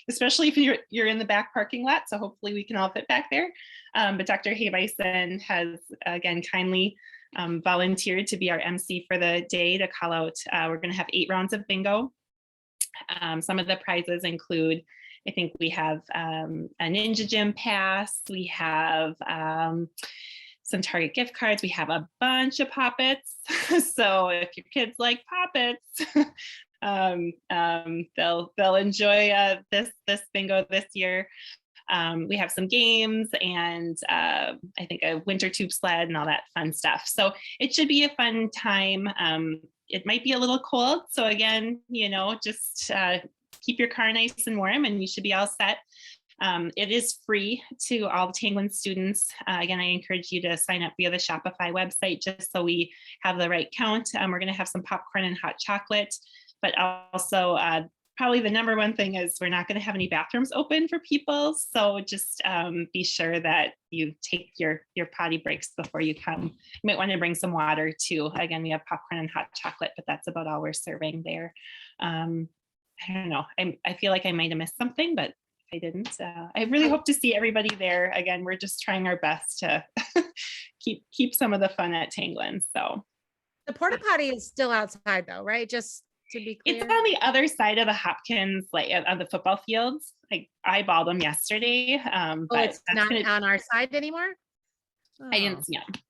[SPEAKER 10] especially if you're in the back parking lot. So hopefully we can all fit back there. But Dr. Hay-Bison has, again, kindly volunteered to be our MC for the day to call out. We're gonna have 8 rounds of bingo. Some of the prizes include, I think we have a Ninja Gym pass. We have some Target gift cards. We have a bunch of Poppets. So if your kids like Poppets, they'll enjoy this bingo this year. We have some games and I think a winter tube sled and all that fun stuff. So it should be a fun time. It might be a little cold. So again, just keep your car nice and warm and you should be all set. It is free to all the Tanglin students. Again, I encourage you to sign up via the Shopify website just so we have the right count. We're going to have some popcorn and hot chocolate, but also probably the number one thing is we're not going to have any bathrooms open for people. So just be sure that you take your potty breaks before you come. You might want to bring some water too. Again, we have popcorn and hot chocolate, but that's about all we're serving there. I don't know. I feel like I might have missed something, but I didn't. I really hope to see everybody there. Again, we're just trying our best to keep some of the fun at Tanglin. So
[SPEAKER 3] The porta potty is still outside though, right? Just to be clear.
[SPEAKER 10] it's on the other side of the Hopkins, like on the football fields. I eyeballed them yesterday.
[SPEAKER 3] Oh,
[SPEAKER 10] But
[SPEAKER 3] it's not on our side anymore?
[SPEAKER 10] I didn't see them.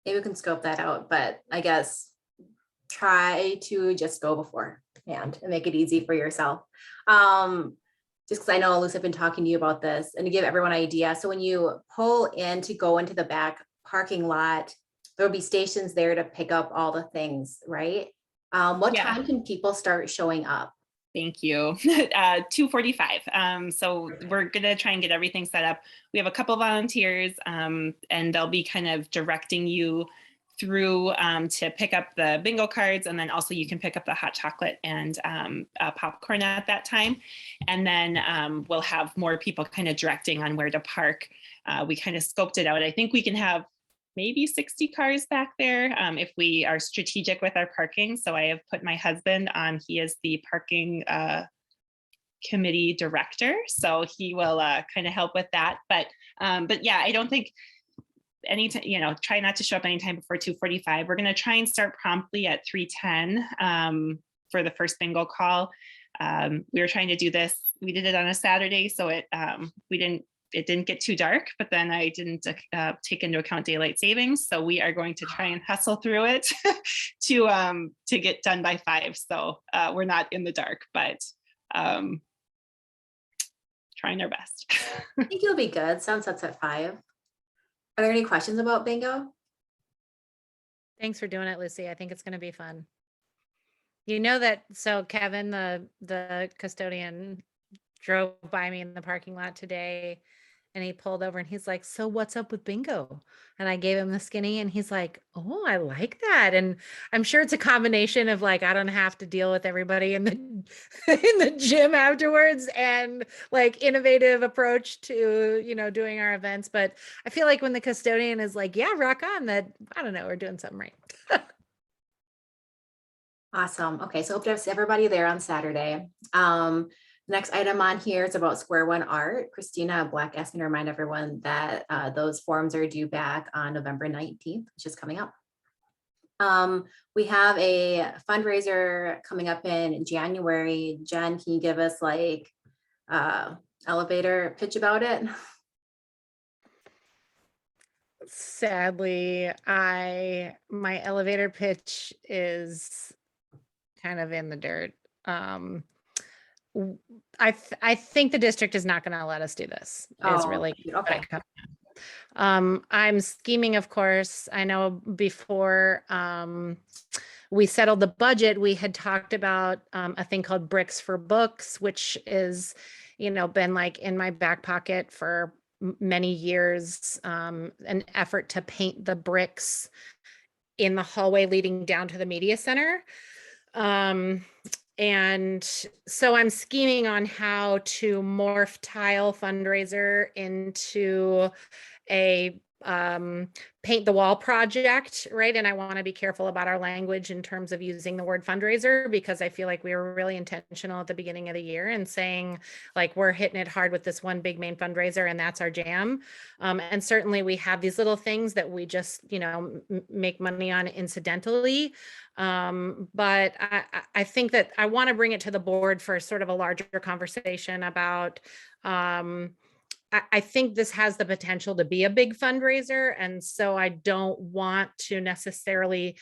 [SPEAKER 2] Maybe we can scope that out, but I guess try to just go beforehand and make it easy for yourself. Just because I know Lucy, I've been talking to you about this and to give everyone an idea. So when you pull in to go into the back parking lot, there'll be stations there to pick up all the things, right? What
[SPEAKER 10] Yeah.
[SPEAKER 2] time can people start showing up?
[SPEAKER 10] Thank you. 2:45. So we're gonna try and get everything set up. We have a couple volunteers and they'll be kind of directing you through to pick up the bingo cards, and then also you can pick up the hot chocolate and popcorn at that time. And then we'll have more people kind of directing on where to park. We kind of scoped it out. I think we can have maybe 60 cars back there if we are strategic with our parking. So I have put my husband on, he is the parking committee director. So he will kind of help with that. But yeah, I don't think anytime, try not to show up anytime before 2:45. We're going to try and start promptly at 3:10 for the first bingo call. We were trying to do this. We did it on a Saturday, so it didn't get too dark, but then I didn't take into account daylight savings. So we are going to try and hustle through it to get done by 5. So we're not in the dark, but trying our best.
[SPEAKER 2] I think you'll be good. Sunsets at 5. Are there any questions about bingo?
[SPEAKER 3] Thanks for doing it, Lucy. I think it's going to be fun. So Kevin, the custodian, drove by me in the parking lot today and he pulled over and he's like, "So what's up with bingo?" And I gave him the skinny and he's like, "Oh, I like that." And I'm sure it's a combination of like, I don't have to deal with everybody in the in the gym afterwards and like innovative approach to, doing our events. But I feel like when the custodian is like, "Yeah, rock on," that, I don't know, we're doing something right.
[SPEAKER 2] Awesome. Okay, so hope to see everybody there on Saturday. Next item on here is about Square One Art. Christina Black asked me to remind everyone that those forms are due back on November 19th, which is coming up. We have a fundraiser coming up in January. Jen, can you give us like elevator pitch about it?
[SPEAKER 3] Sadly, my elevator pitch is kind of in the dirt. I think the district is not going to let us do this. Is
[SPEAKER 2] Oh,
[SPEAKER 3] really what
[SPEAKER 2] okay.
[SPEAKER 3] it comes I'm scheming, of course. I know before we settled the budget, we had talked about a thing called Bricks for Books, which is, been like in my back pocket for many years, an effort to paint the bricks in the hallway leading down to the media center. And so I'm scheming on how to morph tile fundraiser into a paint the wall project, right? And I want to be careful about our language in terms of using the word fundraiser, because I feel like we were really intentional at the beginning of the year and saying like, we're hitting it hard with this one big main fundraiser and that's our jam. And certainly we have these little things that we just, make money on incidentally. But I think that I want to bring it to the board for sort of a larger conversation about, I think this has the potential to be a big fundraiser. And so I don't want to necessarily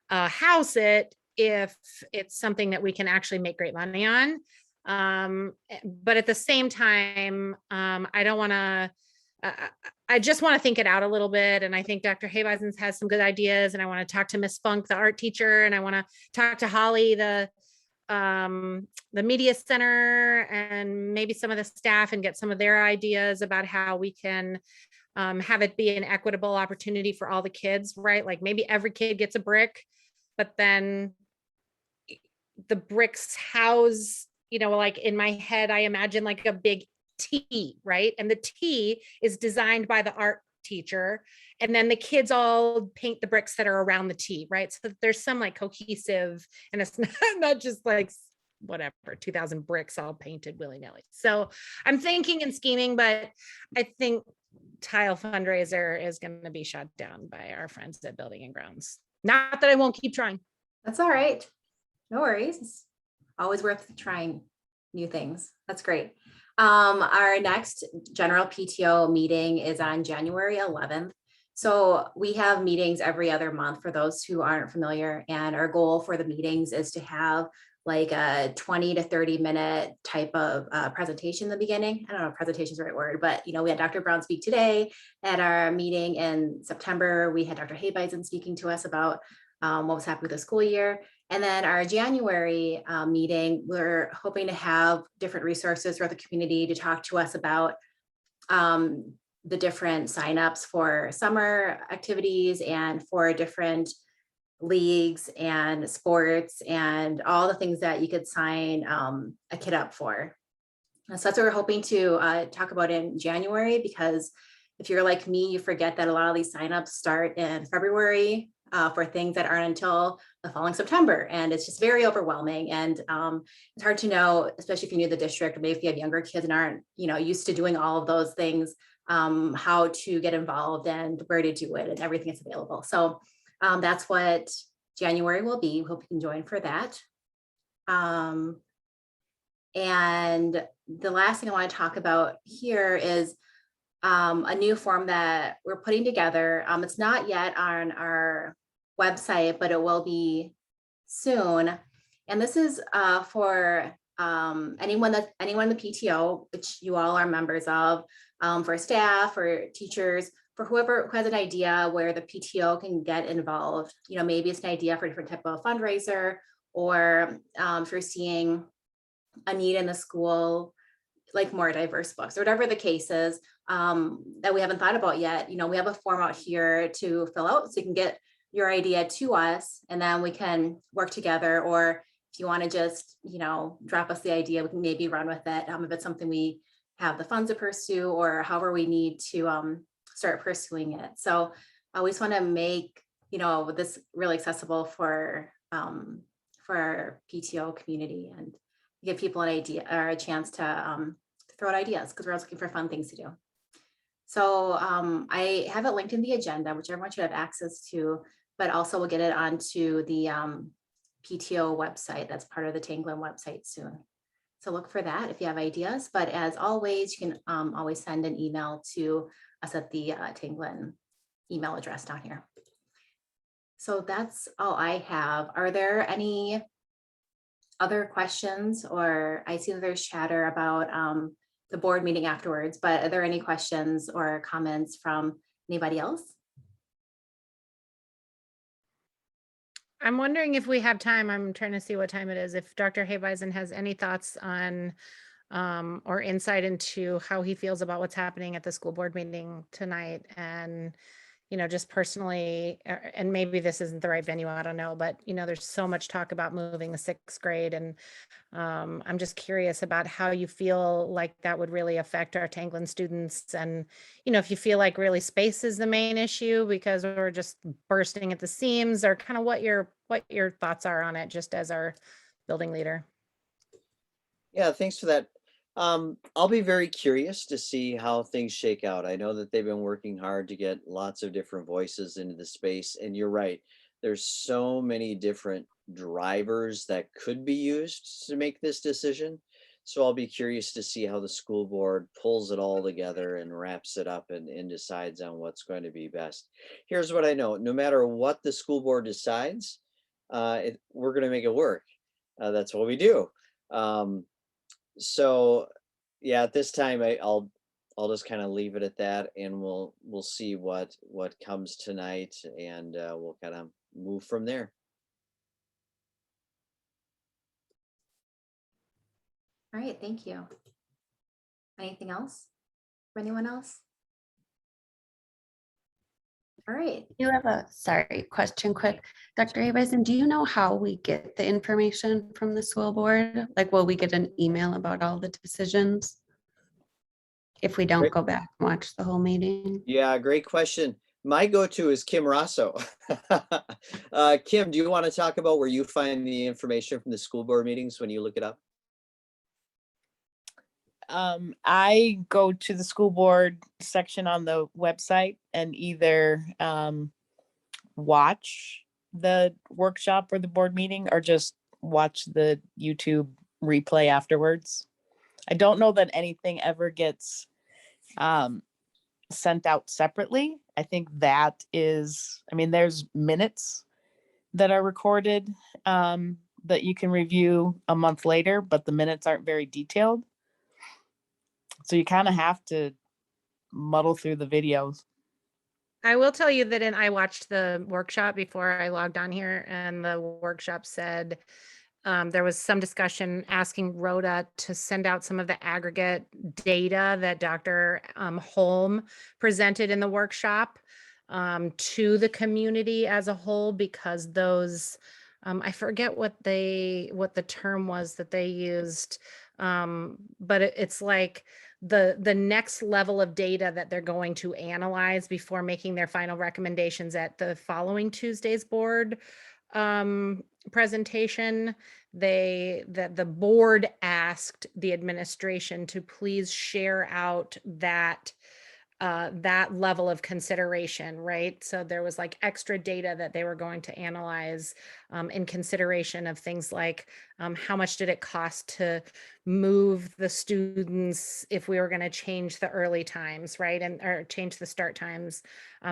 [SPEAKER 3] house it if it's something that we can actually make great money on. But at the same time, I don't want to, I just want to think it out a little bit. And I think Dr. Haybeisens has some good ideas, and I want to talk to Miss Funk, the art teacher, and I want to talk to Holly, the media center, and maybe some of the staff, and get some of their ideas about how we can have it be an equitable opportunity for all the kids, right? Like maybe every kid gets a brick, but then the bricks house, like in my head, I imagine like a big T, right? And the T is designed by the art teacher, and then the kids all paint the bricks that are around the T, right? So there's some like cohesive, and it's not just like whatever 2,000 bricks all painted willy-nilly. So I'm thinking and scheming, but I think tile fundraiser is going to be shut down by our friends at Building and Grounds. Not that I won't keep trying.
[SPEAKER 2] That's all right. No worries. It's always worth trying new things. That's great. Our next general PTO meeting is on January 11th. So we have meetings every other month for those who aren't familiar. And our goal for the meetings is to have like a 20 to 30 minute type of presentation in the beginning. I don't know if presentation is the right word, but we had Dr. Brown speak today. At our meeting in September, we had Dr. Haybeisen speaking to us about what was happening with the school year. And then our January meeting, we're hoping to have different resources for the community to talk to us about the different signups for summer activities and for different leagues and sports and all the things that you could sign a kid up for. So that's what we're hoping to talk about in January, because if you're like me, you forget that a lot of these signups start in February for things that aren't until the following September. And it's just very overwhelming. And it's hard to know, especially if you're new to the district, or maybe if you have younger kids and aren't used to doing all of those things, how to get involved and where to do it and everything that's available. So that's what January will be. We hope you can join for that. And the last thing I want to talk about here is a new form that we're putting together. It's not yet on our website, but it will be soon. And this is for anyone in the PTO, which you all are members of, for staff or teachers, for whoever who has an idea where the PTO can get involved. Maybe it's an idea for a different type of fundraiser, or if you're seeing a need in the school, like more diverse books, or whatever the case is, that we haven't thought about yet. We have a form out here to fill out, so you can get your idea to us, and then we can work together. Or if you want to just, drop us the idea, we can maybe run with it. If it's something we have the funds to pursue, or however we need to start pursuing it. So we just want to make, this really accessible for PTO community and give people an idea or a chance to throw out ideas, because we're always looking for fun things to do. So I have it linked in the agenda, which everyone should have access to, but also we'll get it onto the PTO website. That's part of the Tanglin website soon. So look for that if you have ideas, but as always, you can always send an email to us at the Tanglin email address down here. So that's all I have. Are there any other questions? Or I see that there's chatter about the board meeting afterwards, but are there any questions or comments from anybody else?
[SPEAKER 3] I'm wondering if we have time. I'm trying to see what time it is. If Dr. Habeisen has any thoughts on or insight into how he feels about what's happening at the school board meeting tonight, and just personally, and maybe this isn't the right venue, I don't know, but there's so much talk about moving the 6th grade, and I'm just curious about how you feel like that would really affect our Tanglin students, and if you feel like really space is the main issue because we're just bursting at the seams, or kind of what your thoughts are on it, just as our building leader.
[SPEAKER 1] Yeah, thanks for that. I'll be very curious to see how things shake out. I know that they've been working hard to get lots of different voices into the space, and you're right. There's so many different drivers that could be used to make this decision. So I'll be curious to see how the school board pulls it all together and wraps it up and decides on what's going to be best. Here's what I know: no matter what the school board decides, we're going to make it work. That's what we do. So yeah, at this time I'll just kind of leave it at that, and we'll see what comes tonight, and we'll kind of move from there.
[SPEAKER 2] All right, thank you. Anything else for anyone else? All right.
[SPEAKER 4] You have a, sorry, question quick. Dr. Habeisen, do you know how we get the information from the school board? Like, will we get an email about all the decisions if we don't
[SPEAKER 1] Great.
[SPEAKER 4] go back and watch the whole meeting?
[SPEAKER 1] Yeah, great question. My go-to is Kim Rosso. Kim, do you want to talk about where you find the information from the school board meetings when you look it up?
[SPEAKER 7] I go to the school board section on the website and either watch the workshop or the board meeting, or just watch the YouTube replay afterwards. I don't know that anything ever gets sent out separately. I think that is, there's minutes that are recorded that you can review a month later, but the minutes aren't very detailed. So you kind of have to muddle through the videos.
[SPEAKER 3] I will tell you that I watched the workshop before I logged on here, and the workshop said there was some discussion asking Rhoda to send out some of the aggregate data that Dr. Holm presented in the workshop to the community as a whole, because those, I forget what the term was that they used, but it's like the next level of data that they're going to analyze before making their final recommendations at the following Tuesday's board presentation. The board asked the administration to please share out that level of consideration, right? So there was like extra data that they were going to analyze in consideration of things like how much did it cost to move the students if we were going to change the early times, right? Or change the start times.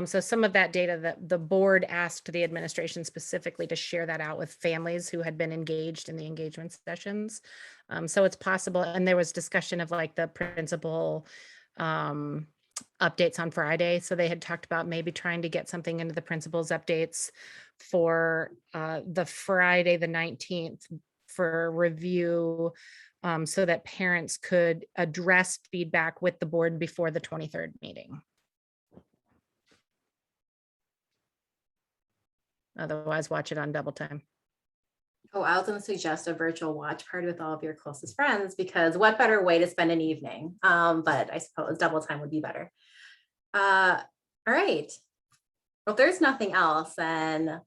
[SPEAKER 3] So some of that data that the board asked the administration specifically to share that out with families who had been engaged in the engagement sessions. So it's possible. And there was discussion of like the principal updates on Friday. So they had talked about maybe trying to get something into the principal's updates for the Friday, the 19th, for review, so that parents could address feedback with the board before the 23rd meeting. Otherwise, watch it on double time.
[SPEAKER 2] Oh, I was going to suggest a virtual watch party with all of your closest friends, because what better way to spend an evening? But I suppose double time would be better. All right. Well, if there's nothing else, then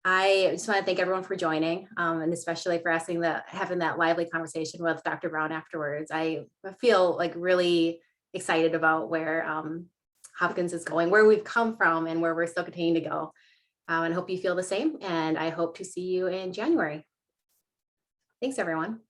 [SPEAKER 2] I just want to thank everyone for joining, and especially for having that lively conversation with Dr. Brown afterwards. I feel like really excited about where Hopkins is going, where we've come from, and where we're still continuing to go. And hope you feel the same. And I hope to see you in January. Thanks, everyone.